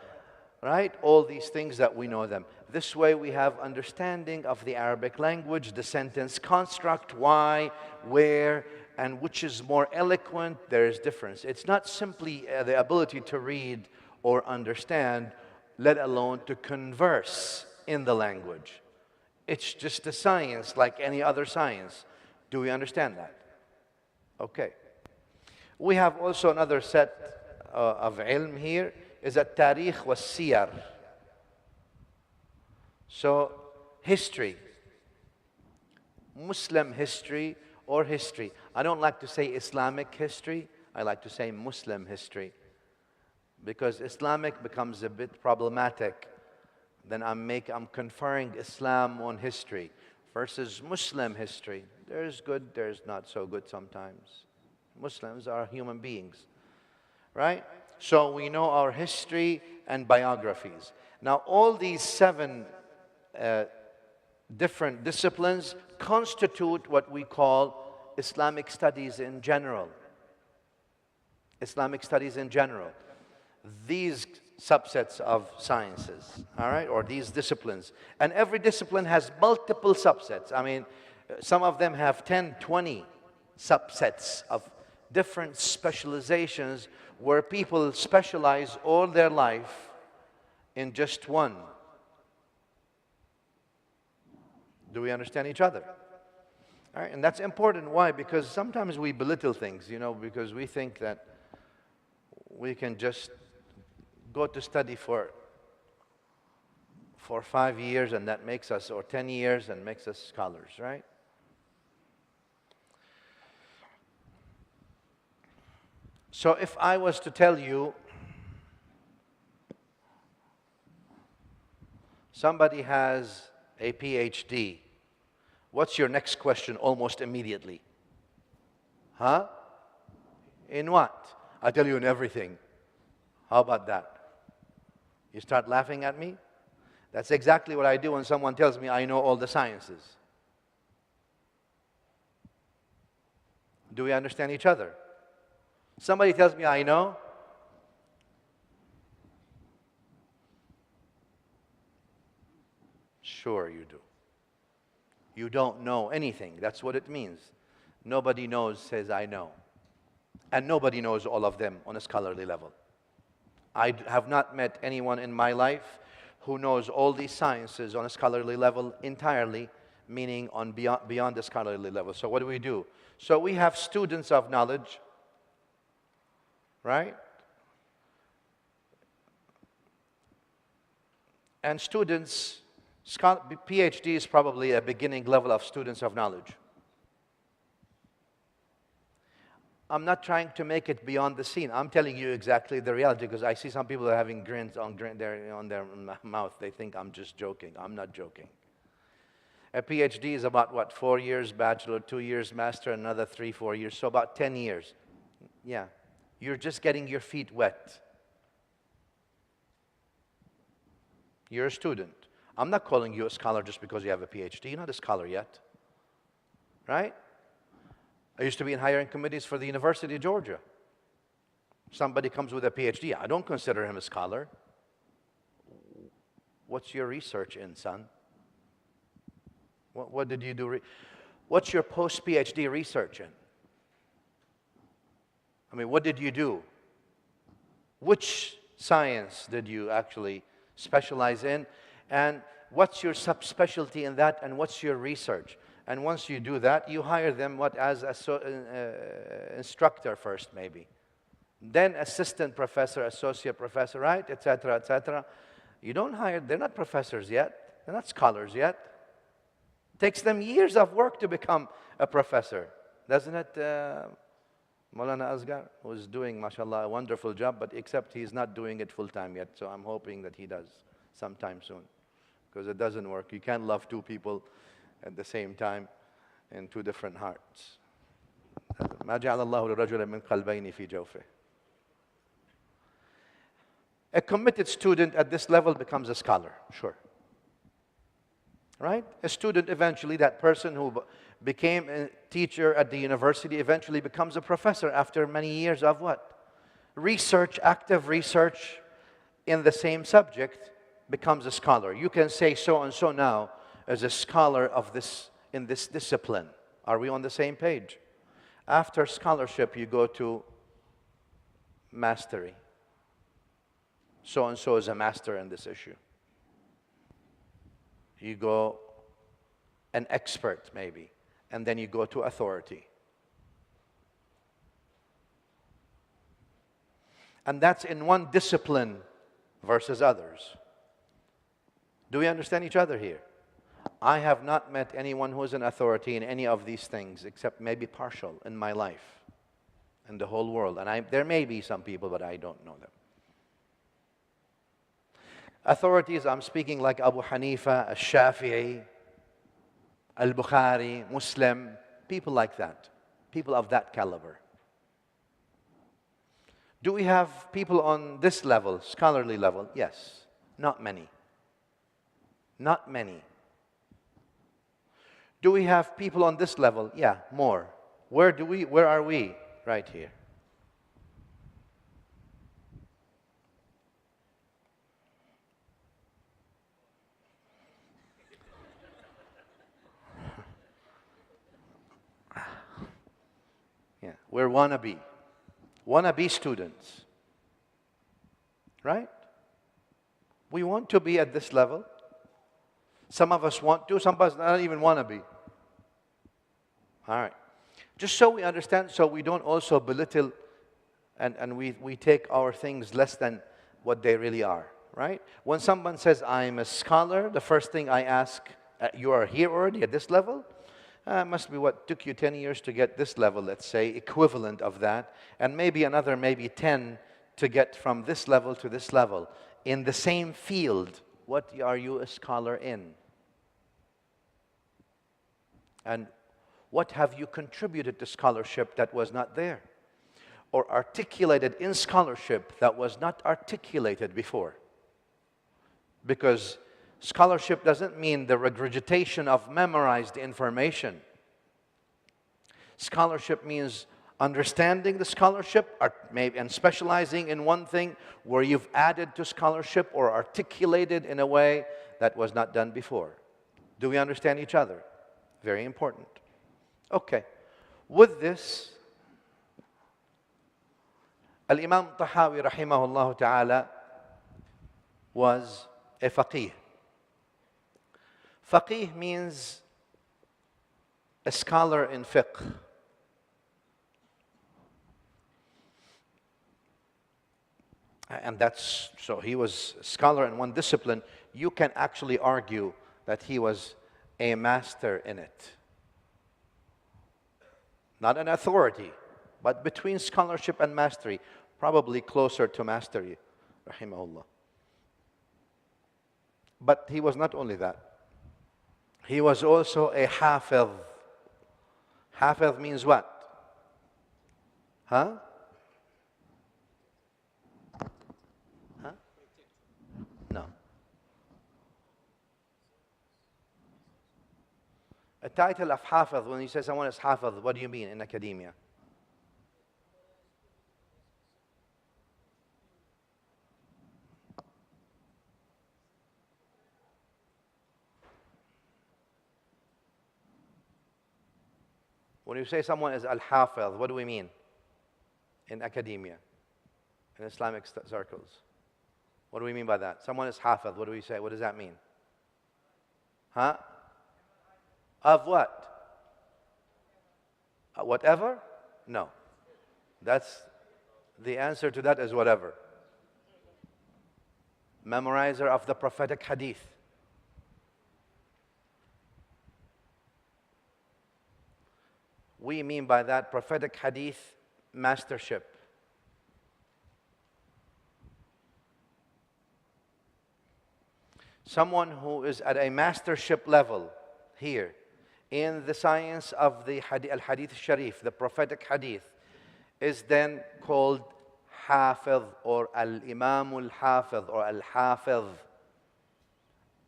Right? All these things that we know them. This way we have understanding of the Arabic language, the sentence construct, why, where, and which is more eloquent. There is difference. It's not simply the ability to read or understand, let alone to converse in the language. It's just a science like any other science. Do we understand that? Okay. We have also another set of ilm here, is at tarikh was siyar. So, history, Muslim history or history. I don't like to say Islamic history, I like to say Muslim history. Because Islamic becomes a bit problematic. Then I'm conferring Islam on history versus Muslim history. There's good, there's not so good sometimes. Muslims are human beings, right? So we know our history and biographies. Now all these 7 different disciplines constitute what we call Islamic studies in general. Islamic studies in general. These subsets of sciences, all right, or these disciplines. And every discipline has multiple subsets. I mean, some of them have 10, 20 subsets of different specializations where people specialize all their life in just one. Do we understand each other? All right, and that's important. Why? Because sometimes we belittle things, you know, because we think that we can just go to study for 5 years and that makes us, or 10 years and makes us scholars, right? So if I was to tell you somebody has a PhD, what's your next question almost immediately? Huh? In what? I tell you in everything. How about that? You start laughing at me? That's exactly what I do when someone tells me I know all the sciences. Do we understand each other? Somebody tells me I know. Sure you do. You don't know anything. That's what it means. Nobody knows says I know. And nobody knows all of them on a scholarly level. I have not met anyone in my life who knows all these sciences on a scholarly level entirely, meaning on beyond the scholarly level. So what do? So we have students of knowledge, right? And students, PhD is probably a beginning level of students of knowledge. I'm not trying to make it beyond the scene. I'm telling you exactly the reality because I see some people are having grins on their mouth. They think I'm just joking. I'm not joking. A PhD is about what, 4 years bachelor, 2 years master, another 3, 4 years, so about 10 years. Yeah, you're just getting your feet wet. You're a student. I'm not calling you a scholar just because you have a PhD. You're not a scholar yet, right? I used to be in hiring committees for the University of Georgia. Somebody comes with a PhD. I don't consider him a scholar. What's your research in, son? What did you do? What's your post-PhD research in? I mean, what did you do? Which science did you actually specialize in? And what's your subspecialty in that? And what's your research? And once you do that, you hire them as an instructor first, maybe. Then assistant professor, associate professor, right, et cetera, et cetera. You don't hire, they're not professors yet. They're not scholars yet. It takes them years of work to become a professor. Doesn't it, Maulana Asghar, who's doing, mashallah, a wonderful job, but except he's not doing it full-time yet, so I'm hoping that he does sometime soon. Because it doesn't work. You can't love 2 people at the same time in 2 different hearts. ما جعل الله لرجل من قلبين في جوفه. A committed student at this level becomes a scholar, sure. Right? A student eventually, that person who became a teacher at the university eventually becomes a professor after many years of what? Research, active research in the same subject becomes a scholar. You can say so-and-so now as a scholar of this, in this discipline. Are we on the same page? After scholarship, you go to mastery. So-and-so is a master in this issue. You go an expert, maybe, and then you go to authority. And that's in one discipline versus others. Do we understand each other here? I have not met anyone who is an authority in any of these things, except maybe partial in my life, in the whole world. And there may be some people, but I don't know them. Authorities, I'm speaking like Abu Hanifa, Al-Shafi'i, Al-Bukhari, Muslim, people like that, people of that caliber. Do we have people on this level, scholarly level? Yes, not many. Not many. Do we have people on this level? Yeah, more. Where are we? Right here. Yeah, we're wannabe students. Right? We want to be at this level. Some of us want to, some of us don't even want to be. All right. Just so we understand, so we don't also belittle and we take our things less than what they really are, right? When someone says, I'm a scholar, the first thing I ask, you are here already at this level? Must be what took you 10 years to get this level, let's say, equivalent of that, and maybe another, maybe 10 to get from this level to this level. In the same field, what are you a scholar in? And what have you contributed to scholarship that was not there? Or articulated in scholarship that was not articulated before? Because scholarship doesn't mean the regurgitation of memorized information. Scholarship means understanding the scholarship and specializing in one thing where you've added to scholarship or articulated in a way that was not done before. Do we understand each other? Very important. Okay. With this, Al-Imam Tahawiyyah rahimahullah ta'ala was a faqih. Faqih means a scholar in fiqh. And so he was a scholar in one discipline. You can actually argue that he was a master in it. Not an authority, but between scholarship and mastery, probably closer to mastery, rahimahullah. But he was not only that. He was also a hafidh. Hafidh means what? Huh? Huh? No. A title of hafidh, when you say someone is hafidh, what do you mean in academia? When you say someone is al-hafidh, what do we mean in academia, in Islamic circles? What do we mean by that? Someone is hafidh, what do we say? What does that mean? Huh? Of what? Whatever? No. That's the answer to that is whatever. Memorizer of the prophetic hadith. We mean by that prophetic hadith mastership. Someone who is at a mastership level here in the science of the al-hadith sharif, the prophetic hadith, is then called hafidh or al-imam al-hafidh or al-hafidh.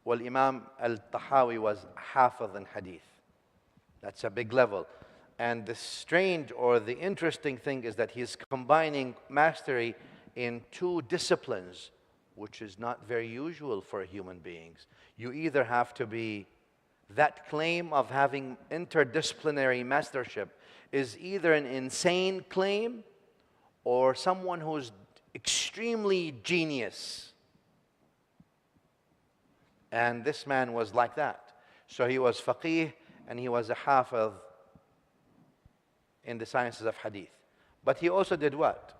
Well, Imam al-Tahawi was hafidh in hadith. That's a big level. And the strange or the interesting thing is that he's combining mastery in two disciplines, which is not very usual for human beings. You either have to be, that claim of having interdisciplinary mastership is either an insane claim or someone who's extremely genius. And this man was like that. So he was faqih and he was a hafidh in the sciences of hadith. But he also did what?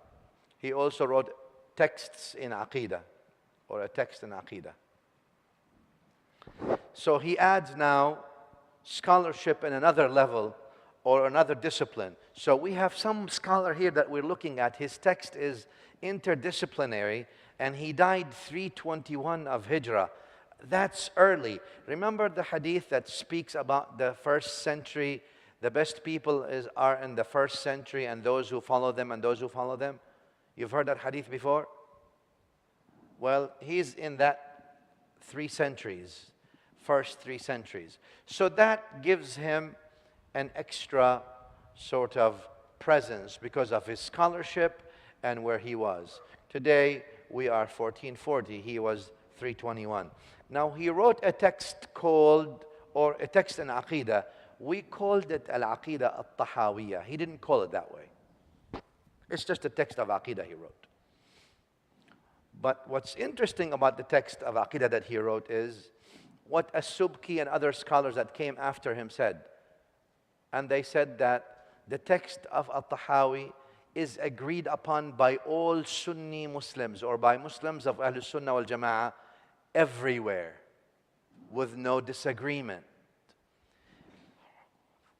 He also wrote texts in Aqeedah, or a text in Aqeedah. So he adds now scholarship in another level or another discipline. So we have some scholar here that we're looking at. His text is interdisciplinary, and he died 321 of Hijrah. That's early. Remember the hadith that speaks about the first century, the best people are in the first century, and those who follow them and those who follow them? You've heard that hadith before? Well, he's in that 3 centuries, first 3 centuries. So that gives him an extra sort of presence because of his scholarship and where he was. Today, we are 1440. He was 321. Now, he wrote a text called, or a text in Aqeedah. We called it Al-Aqeedah Al-Tahawiyyah. He didn't call it that way. It's just a text of Aqeedah he wrote. But what's interesting about the text of Aqeedah that he wrote is what As-Subki and other scholars that came after him said. And they said that the text of Al-Tahawi is agreed upon by all Sunni Muslims or by Muslims of Ahlul Sunnah wal Jama'ah everywhere with no disagreement.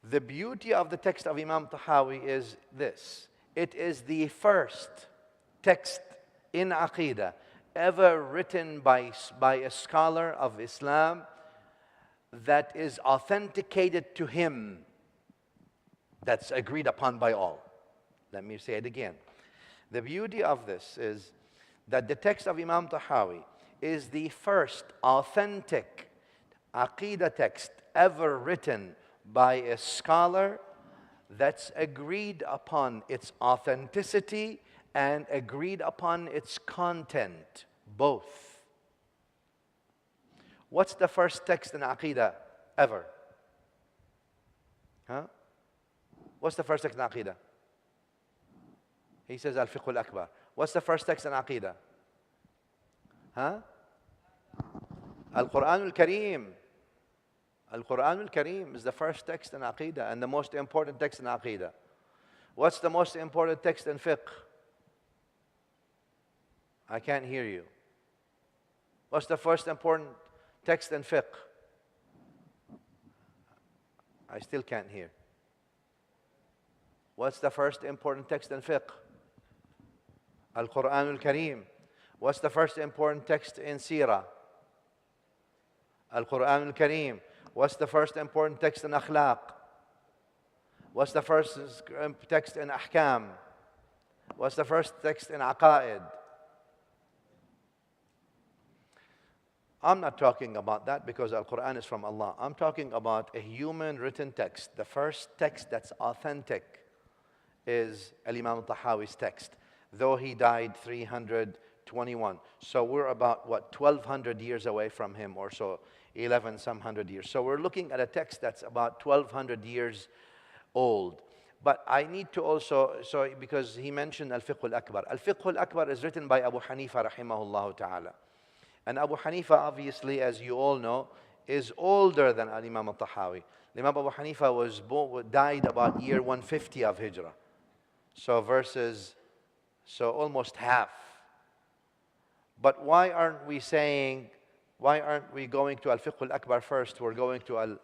The beauty of the text of Imam Tahawi is this. It is the first text in Aqeedah ever written by a scholar of Islam that is authenticated to him, that's agreed upon by all. Let me say it again. The beauty of this is that the text of Imam Tahawi is the first authentic Aqeedah text ever written by a scholar that's agreed upon its authenticity and agreed upon its content, both. What's the first text in Aqeedah ever? Huh? What's the first text in Aqeedah? He says Al-Fiqh Al-Akbar. What's the first text in Aqeedah? Huh? Al-Quran Al-Kareem. Al-Quran Al-Kareem is the first text in Aqeedah and the most important text in Aqeedah. What's the most important text in fiqh? I can't hear you. What's the first important text in fiqh? I still can't hear. What's the first important text in fiqh? Al-Quran Al-Kareem. What's the first important text in seerah? Al-Quran Al-Kareem. What's the first important text in akhlaq? What's the first text in ahkam? What's the first text in aqaid? I'm not talking about that because Al-Quran is from Allah. I'm talking about a human written text. The first text that's authentic is Al-Imam Tahawi's text, though he died 321. So we're about, 1,200 years away from him or so, 11 some hundred years. So we're looking at a text that's about 1,200 years old. But I need to also, because he mentioned Al-Fiqh Al-Akbar. Al-Fiqh Al-Akbar is written by Abu Hanifa rahimahullah ta'ala. And Abu Hanifa, obviously, as you all know, is older than Imam Al-Tahawi. Imam Abu Hanifa died about year 150 of Hijrah. So almost half. But why aren't we going to Al-Fiqh Al-Akbar first? We're going to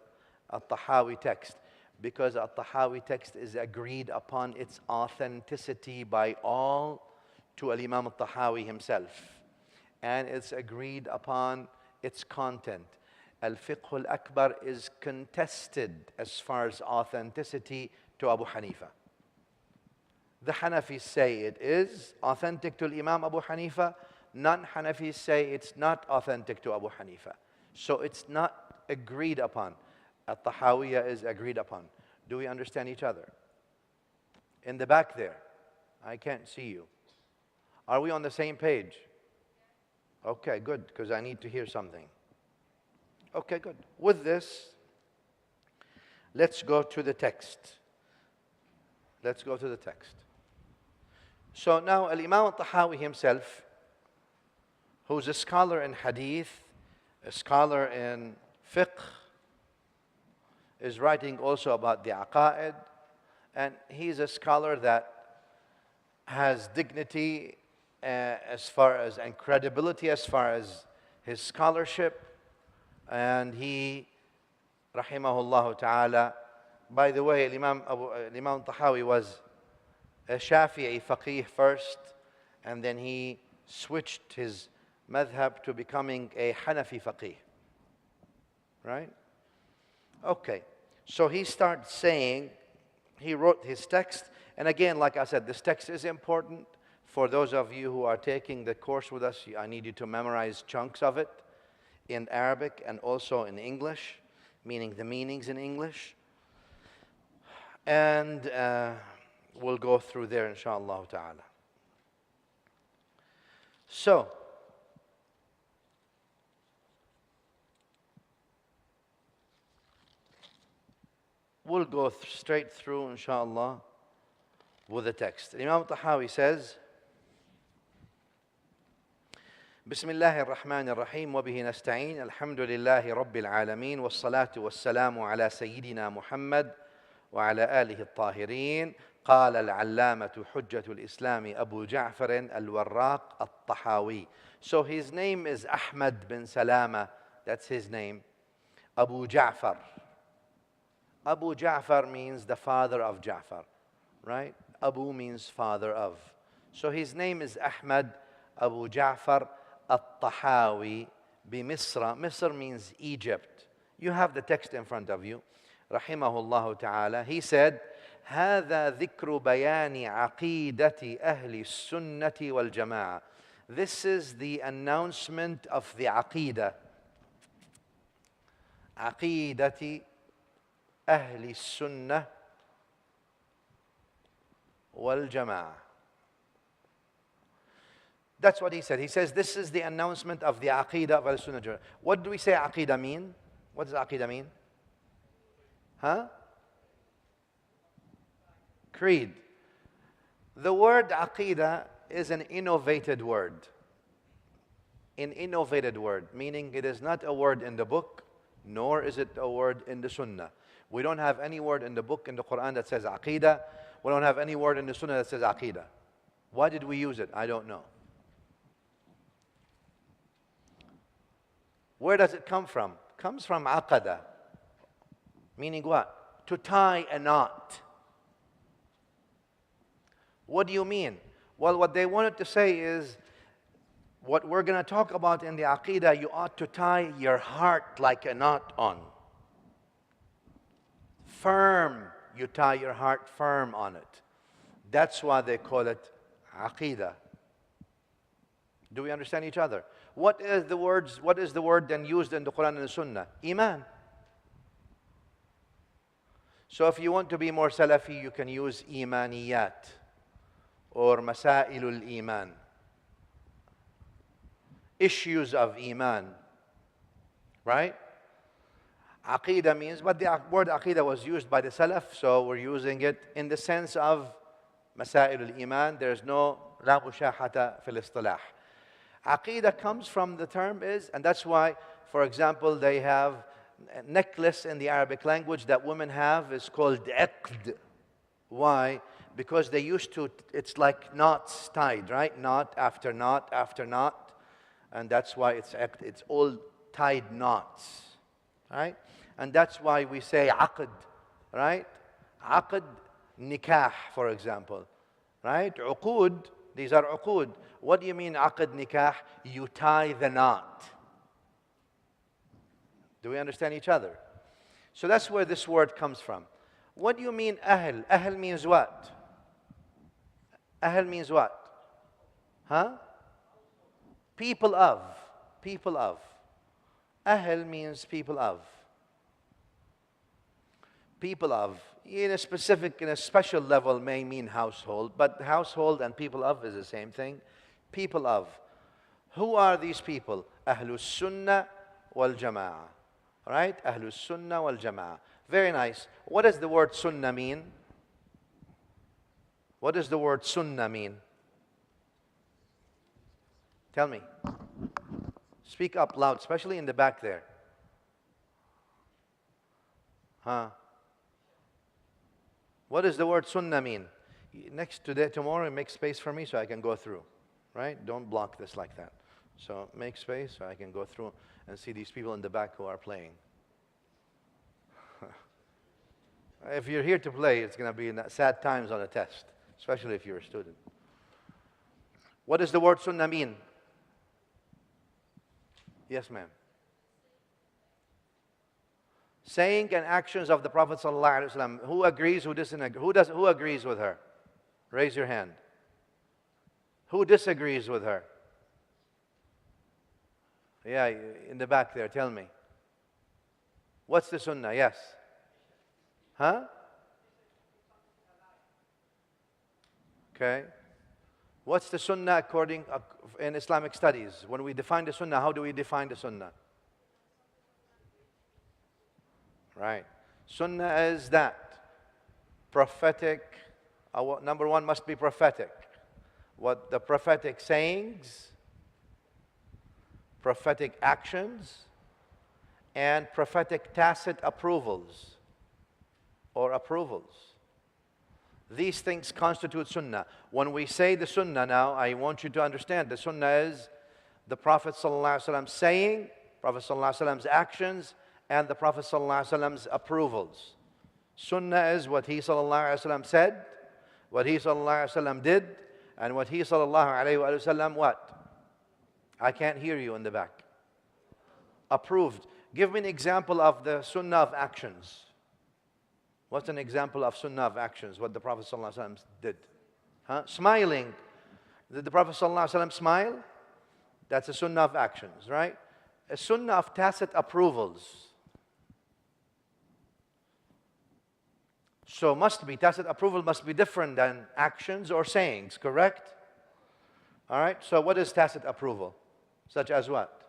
Al-Tahawi text. Because Al-Tahawi text is agreed upon its authenticity by all to Al-Imam Al-Tahawi himself. And it's agreed upon its content. Al-Fiqh Al-Akbar is contested as far as authenticity to Abu Hanifa. The Hanafis say it is authentic to Imam Abu Hanifa. Non-Hanafis say it's not authentic to Abu Hanifa. So it's not agreed upon. At-Tahawiyyah is agreed upon. Do we understand each other? In the back there, I can't see you. Are we on the same page? Okay, good, because I need to hear something. Okay, good. With this, let's go to the text. Let's go to the text. So now Al-Imam Al-Tahawi himself, who's a scholar in hadith, a scholar in fiqh, is writing also about the aqaid, and he's a scholar that has dignity as far as, and credibility as far as his scholarship, And he, rahimahullah ta'ala, by the way, Imam Tahawi was a Shafi'i faqih first, and then he switched his madhab to becoming a Hanafi faqih. Right? Okay. So he starts saying, he wrote his text, and again, like I said, this text is important. For those of you who are taking the course with us, I need you to memorize chunks of it in Arabic and also in English, meaning the meanings in English. And we'll go through there, inshallah ta'ala. So, we'll go straight through, inshallah, with the text. Imam Tahawi says, بسم الله الرحمن الرحيم وبه نستعين الحمد لله رب العالمين والصلاة والسلام على سيدنا محمد وعلى آله الطاهرين. قال العلامة حجة الإسلام أبو جعفر الوراق الطحاوي. So his name is Ahmad bin Salama. That's his name. Abu Ja'far. Abu Ja'far means the father of Ja'far. Right? Abu means father of. So his name is Ahmad Abu Ja'far At-Tahawi بمصر. Misr means Egypt. You have the text in front of you. Rahimahullah ta'ala. He said, هذا ذكر بيان عقيدة أهل السنة والجماعة. This is the announcement of the Aqeedah. عقيدة أهل السنة والجماعة. That's what he said. He says this is the announcement of the Aqeedah of Al-Sunnah. What do we say Aqeedah mean? What does Aqeedah mean? Huh? Creed. The word Aqeedah is an innovated word. An innovated word, meaning it is not a word in the book, nor is it a word in the Sunnah. We don't have any word in the book, in the Quran that says Aqeedah. We don't have any word in the Sunnah that says Aqeedah. Why did we use it? I don't know. Where does it come from? It comes from aqada, meaning what? To tie a knot. What do you mean? Well, what they wanted to say is, what we're going to talk about in the Aqeedah, you ought to tie your heart like a knot on. Firm, you tie your heart firm on it. That's why they call it Aqeedah. Do we understand each other? What is the word then used in the Quran and the Sunnah? Iman. So if you want to be more Salafi, you can use Imaniyat or Masailul Iman. Issues of Iman. Right? Aqeedah means, but the word Aqeedah was used by the Salaf, so we're using it in the sense of Masailul Iman. There's no La mushahata fil istilah. Aqeedah comes from the term is, and that's why, for example, they have a necklace in the Arabic language that women have is called Aqd. Why? Because they used to, it's like knots tied, right? Knot after knot after knot. And that's why it's Aqd. It's all tied knots, right? And that's why we say Aqd, right? Aqd nikah, for example, right? Uqud, these are uqud. What do you mean aqd nikah? You tie the knot. Do we understand each other? So that's where this word comes from. What do you mean ahl? Ahl means what? Ahl means what? Huh? People of. People of. Ahl means people of. People of. In a special level may mean household, but household and people of is the same thing. People of. Who are these people? Ahlus Sunnah wal Jama'ah. Right? Ahlus Sunnah wal Jama'ah. Very nice. What does the word Sunnah mean? What does the word Sunnah mean? Tell me. Speak up loud, especially in the back there. Huh? What does the word Sunnah mean? Tomorrow, make space for me so I can go through. Right? Don't block this like that. So make space so I can go through and see these people in the back who are playing. If you're here to play, it's going to be sad times on a test, especially if you're a student. What does the word sunnah mean? Yes, ma'am. Saying and actions of the Prophet ﷺ. Who agrees, who disagrees? Who agrees with her? Raise your hand. Who disagrees with her? Yeah, in the back there, tell me. What's the sunnah? Yes. Huh? Okay. What's the sunnah according in Islamic studies? When we define the sunnah, how do we define the sunnah? Right. Sunnah is that prophetic, number one must be prophetic. What the prophetic sayings, prophetic actions, and prophetic tacit approvals or approvals. These things constitute sunnah. When we say the sunnah now, I want you to understand the sunnah is the Prophet ﷺ saying, Prophet ﷺ's actions, and the Prophet ﷺ's approvals. Sunnah is what he ﷺ said, what he ﷺ did, and what he ﷺ what? I can't hear you in the back. Approved. Give me an example of the sunnah of actions. What's an example of sunnah of actions? What the Prophet ﷺ did? Huh? Smiling. Did the Prophet ﷺ smile? That's a sunnah of actions, right? A sunnah of tacit approvals. So tacit approval must be different than actions or sayings, correct? All right, so what is tacit approval? Such as what?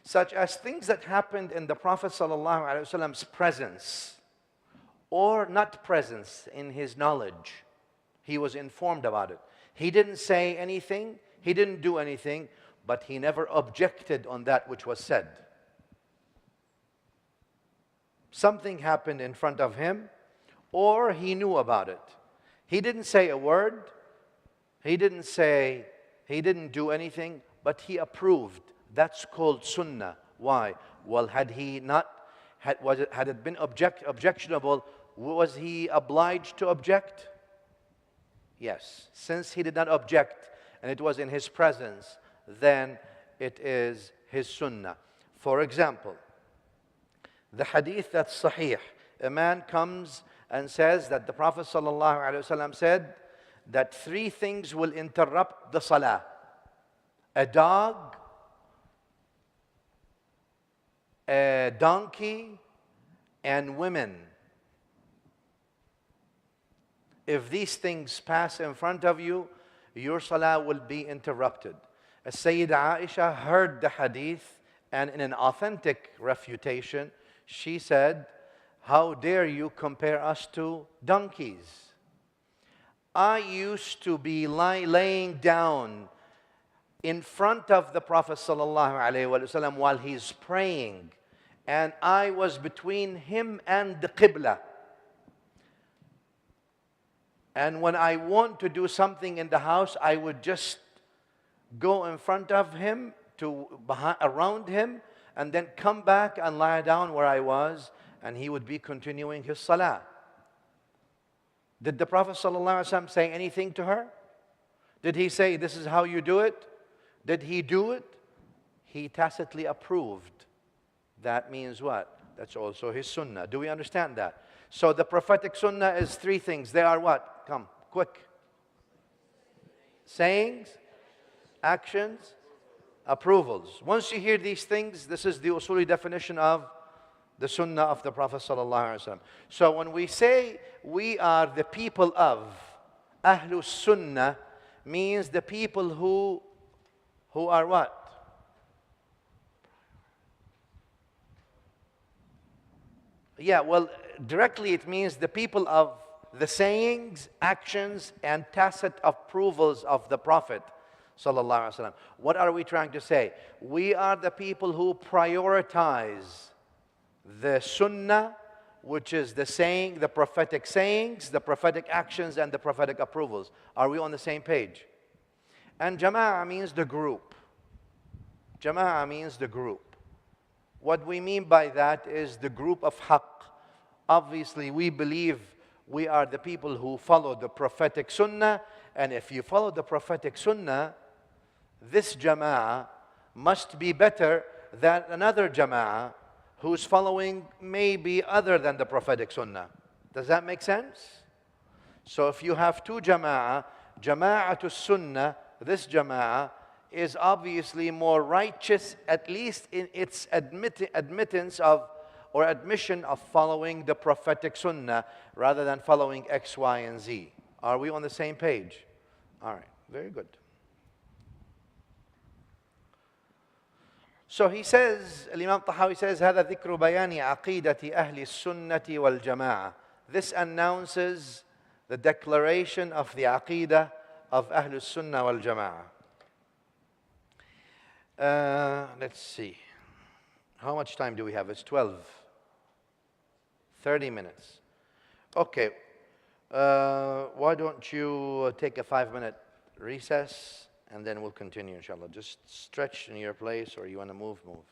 Such as things that happened in the Prophet ﷺ's presence, or not presence, in his knowledge. He was informed about it. He didn't say anything, he didn't do anything, but he never objected on that which was said. Something happened in front of him, or he knew about it. He didn't say a word, he didn't do anything, but he approved. That's called sunnah. Why? Well, had it been objectionable, was he obliged to object? Yes. Since he did not object, and it was in his presence, then it is his sunnah. For example, the hadith that's sahih, a man comes and says that the Prophet ﷺ said that three things will interrupt the salah. A dog, a donkey, and women. If these things pass in front of you, your salah will be interrupted. As Sayyidah Aisha heard the hadith, and in an authentic refutation, she said, "How dare you compare us to donkeys? I used to be laying down in front of the Prophet ﷺ while he's praying, and I was between him and the Qibla. And when I want to do something in the house, I would just go in front of him, around him, and then come back and lie down where I was, and he would be continuing his salah." Did the Prophet ﷺ say anything to her? Did he say, "This is how you do it"? Did he do it? He tacitly approved. That means what? That's also his sunnah. Do we understand that? So the prophetic sunnah is three things. They are what? Come, quick. Sayings, actions, approvals. Once you hear these things, this is the usuli definition of the sunnah of the Prophet ﷺ. So when we say we are the people of Ahlus Sunnah, means the people who are what? Yeah, well, directly it means the people of the sayings, actions, and tacit approvals of the Prophet ﷺ. What are we trying to say? We are the people who prioritize the sunnah, which is the saying, the prophetic sayings, the prophetic actions, and the prophetic approvals. Are we on the same page? And jama'ah means the group. Jama'ah means the group. What we mean by that is the group of haqq. Obviously, we believe we are the people who follow the prophetic sunnah, and if you follow the prophetic sunnah, this jama'ah must be better than another jama'ah who's following maybe other than the prophetic sunnah. Does that make sense? So if you have two jama'ah, jama'atul sunnah, this jama'ah is obviously more righteous, at least in its admittance of or admission of following the prophetic sunnah rather than following X, Y, and Z. Are we on the same page? All right, very good. So he says, Imam Tahawi says, هذا ذكر بيان عقيدة أهل السنة والجماعة. This announces the declaration of the Aqeedah of Ahl Sunnah wal Jama'ah. Let's see. How much time do we have? It's 12. 30 minutes. Okay. Why don't you take a 5-minute recess, and then we'll continue, inshallah. Just stretch in your place, or you want to move, move.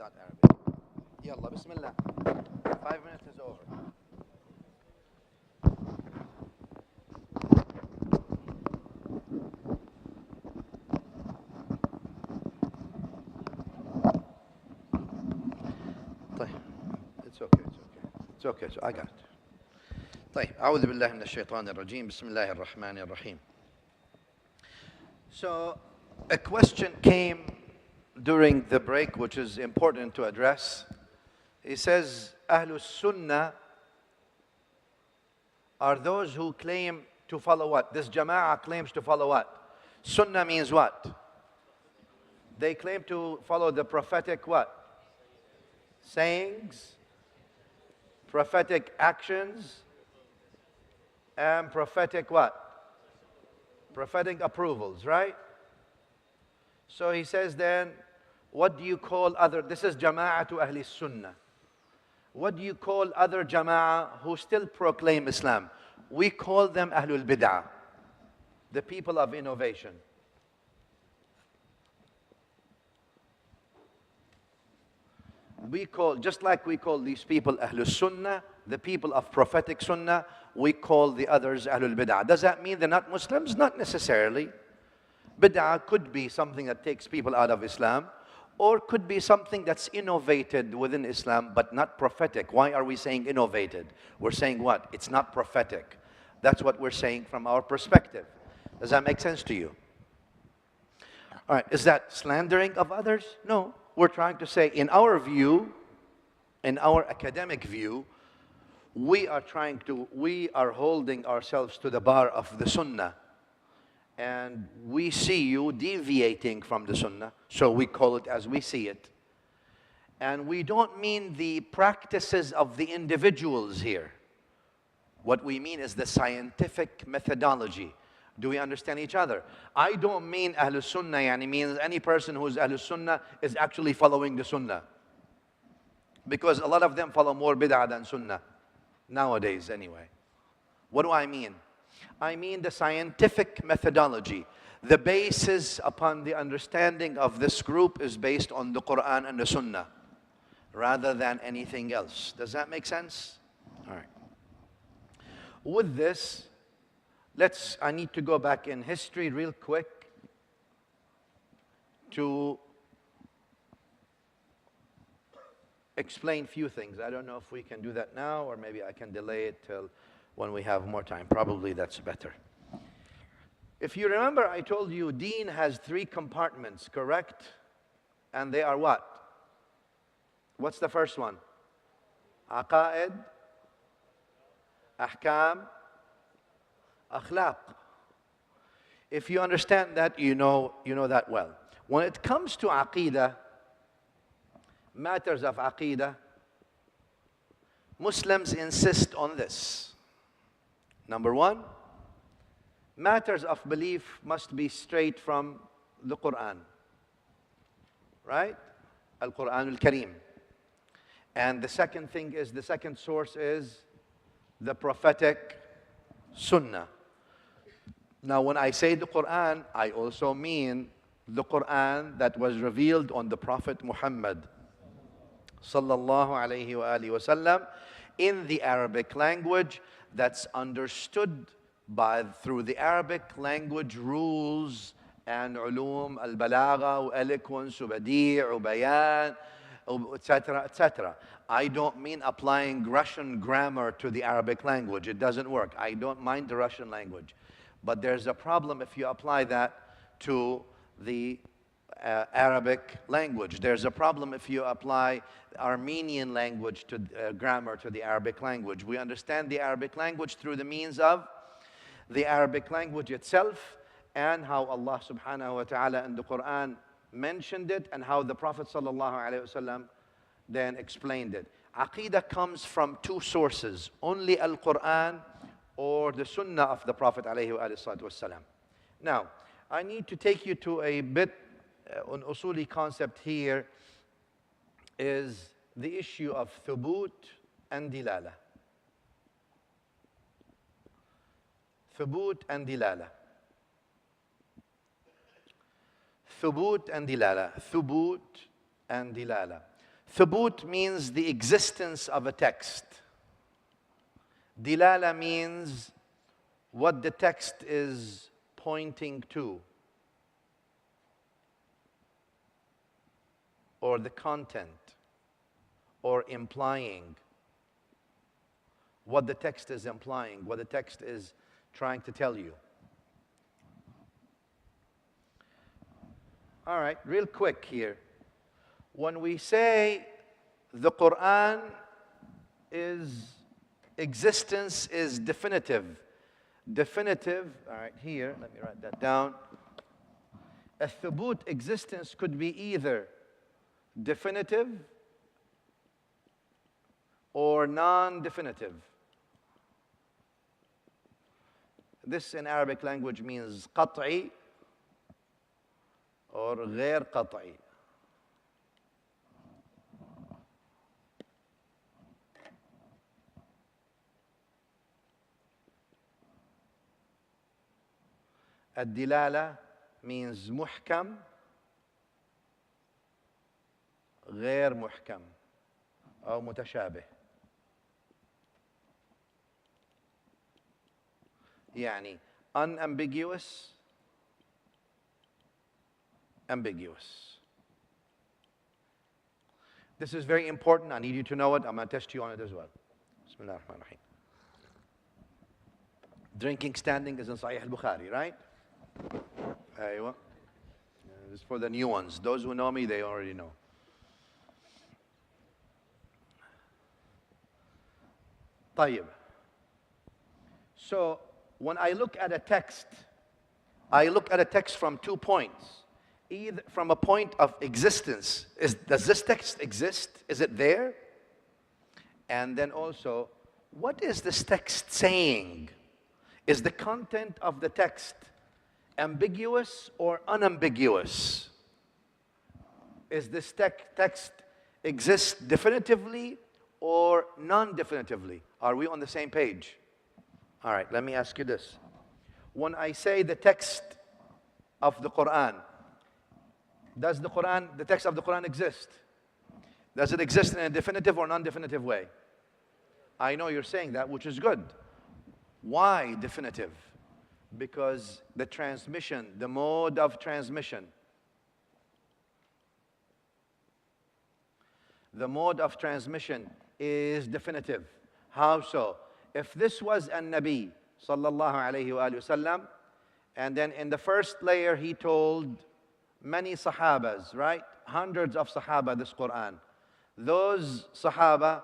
start Arabic. Yalla, bismillah. 5 minutes is over. It's okay. It's okay. So I got it. طيب أعوذ بالله من الشيطان الرجيم بسم الله الرحمن الرحيم. So a question came during the break which is important to address. He says Ahlus Sunnah are those who claim to follow what? This Jama'ah claims to follow what? Sunnah means what? They claim to follow the prophetic what? Sayings, prophetic actions, and prophetic what? Prophetic approvals, right? So he says then, what do you call other, this is Jama'ah to Ahli Sunnah. What do you call other Jama'ah who still proclaim Islam? We call them Ahlul Bid'ah, the people of innovation. We call, just like we call these people Ahlul Sunnah, the people of prophetic Sunnah, we call the others Ahlul Bid'ah. Does that mean they're not Muslims? Not necessarily. Bid'ah could be something that takes people out of Islam, or could be something that's innovated within Islam, but not prophetic. Why are we saying innovated? We're saying what? It's not prophetic. That's what we're saying from our perspective. Does that make sense to you? All right, is that slandering of others? No. We're trying to say, in our view, in our academic view, we are holding ourselves to the bar of the Sunnah. And we see you deviating from the Sunnah, so we call it as we see it. And we don't mean the practices of the individuals here. What we mean is the scientific methodology. Do we understand each other? I don't mean Ahlul Sunnah, yani means any person who's Ahlul Sunnah is actually following the Sunnah. Because a lot of them follow more bid'ah than Sunnah, nowadays anyway. What do I mean? I mean the scientific methodology. The basis upon the understanding of this group is based on the Quran and the Sunnah, rather than anything else. Does that make sense? All right. With this, I need to go back in history real quick to explain a few things. I don't know if we can do that now, or maybe I can delay it till when we have more time. Probably that's better. If you remember, I told you Deen has 3 compartments, correct? And they are what? What's the first one? Aqeedah, Ahkam, Akhlaq. If you understand that, you know that well. When it comes to Aqeedah, matters of Aqeedah, Muslims insist on this. Number 1, matters of belief must be straight from the Quran. Right? Al-Quran al-Kareem. And the second thing is, the second source is the prophetic Sunnah. Now, when I say the Quran, I also mean the Quran that was revealed on the Prophet Muhammad sallallahu alayhi wa alihi wasallam in the Arabic language, that's understood through the Arabic language rules and ulum, al-balagha, eloquence, badi', bayan, etc., etc. I don't mean applying Russian grammar to the Arabic language. It doesn't work. I don't mind the Russian language. But there's a problem if you apply that to the Arabic language. There's a problem if you apply Armenian language to grammar to the Arabic language. We understand the Arabic language through the means of the Arabic language itself, and how Allah subhanahu wa ta'ala in the Quran mentioned it, and how the Prophet sallallahu alaihi wasallam then explained it. Aqeedah comes from 2 sources, only Al-Quran or the Sunnah of the Prophet alayhi wasallam. Now, I need to take you to a bit, an usuli concept here is the issue of thubut and dilala. Thubut and dilala. Thubut and dilala. Thubut and dilala. Thubut means the existence of a text. Dilala means what the text is pointing to, or the content, or implying. What the text is implying, what the text is trying to tell you. All right, real quick here. When we say the Quran existence is definitive. Definitive, all right, here, let me write that down. A thubut existence could be either definitive or non-definitive. This in Arabic language means qat'i or غير قطعي. الدلالة means محكم غير محكم أو متشابه. يعني unambiguous, ambiguous. This is very important. I need you to know it. I'm going to test you on it as well. Bismillah ar-Rahman ar-Rahim. Drinking standing is in Sahih al-Bukhari, right? Aywa. This is for the new ones. Those who know me, they already know. طيب. So, when I look at a text, I look at a text from 2 points. Either from a point of existence, does this text exist? Is it there? And then also, what is this text saying? Is the content of the text ambiguous or unambiguous? Is this text exist definitively or non-definitively? Are we on the same page? All right, let me ask you this. When I say the text of the Quran, does the text of the Quran exist? Does it exist in a definitive or non-definitive way? I know you're saying that, which is good. Why definitive? Because the transmission, the mode of transmission, the mode of transmission is definitive. How so? If this was a Nabi, sallallahu alayhi wa sallam, and then in the first layer he told many Sahabas, right? Hundreds of Sahaba, this Quran. Those Sahaba,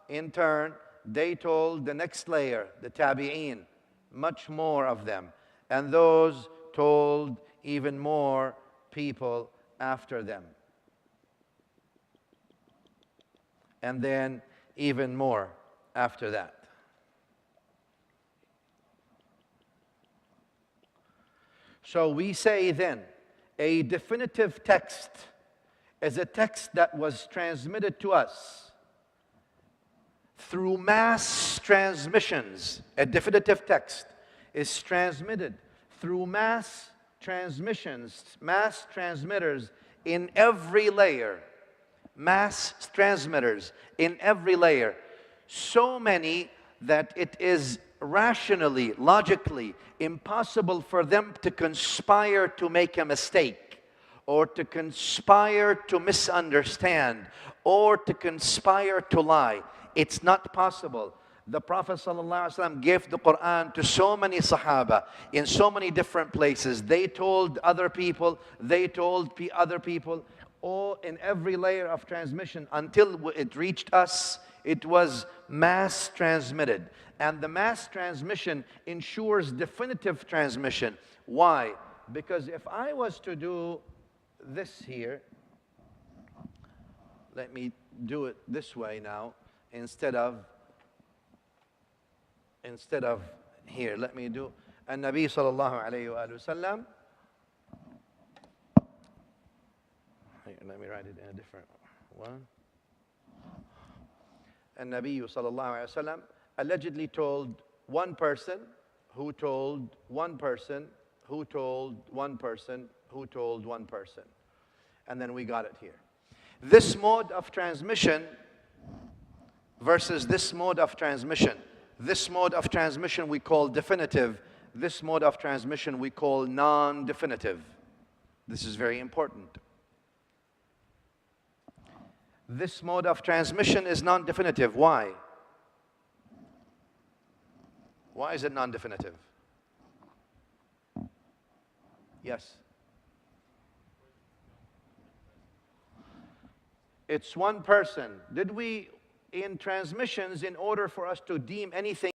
in turn, they told the next layer, the Tabi'een, much more of them. And those told even more people after them. And then even more after that. So we say then, a definitive text is a text that was transmitted to us through mass transmissions. A definitive text is transmitted through mass transmissions, mass transmitters in every layer. Mass transmitters in every layer. So many that it is rationally, logically impossible for them to conspire to make a mistake, or to conspire to misunderstand, or to conspire to lie. It's not possible. The Prophet ﷺ gave the Quran to so many Sahaba in so many different places. They told other people, they told other people, all in every layer of transmission until it reached us. It was mass transmitted. And the mass transmission ensures definitive transmission. Why? Because if I was to do this here, let me do it this way now, instead of here. Let me do An-Nabi sallallahu alayhi wa sallam. Let me write it in a different one. An-Nabi sallallahu alayhi wa sallam allegedly told one person, who told one person, who told one person, who told one person. And then we got it here. This mode of transmission versus this mode of transmission. This mode of transmission we call definitive. This mode of transmission we call non-definitive. This is very important. This mode of transmission is non-definitive. Why? Why is it non-definitive? Yes. It's one person. Did we, in transmissions, in order for us to deem anything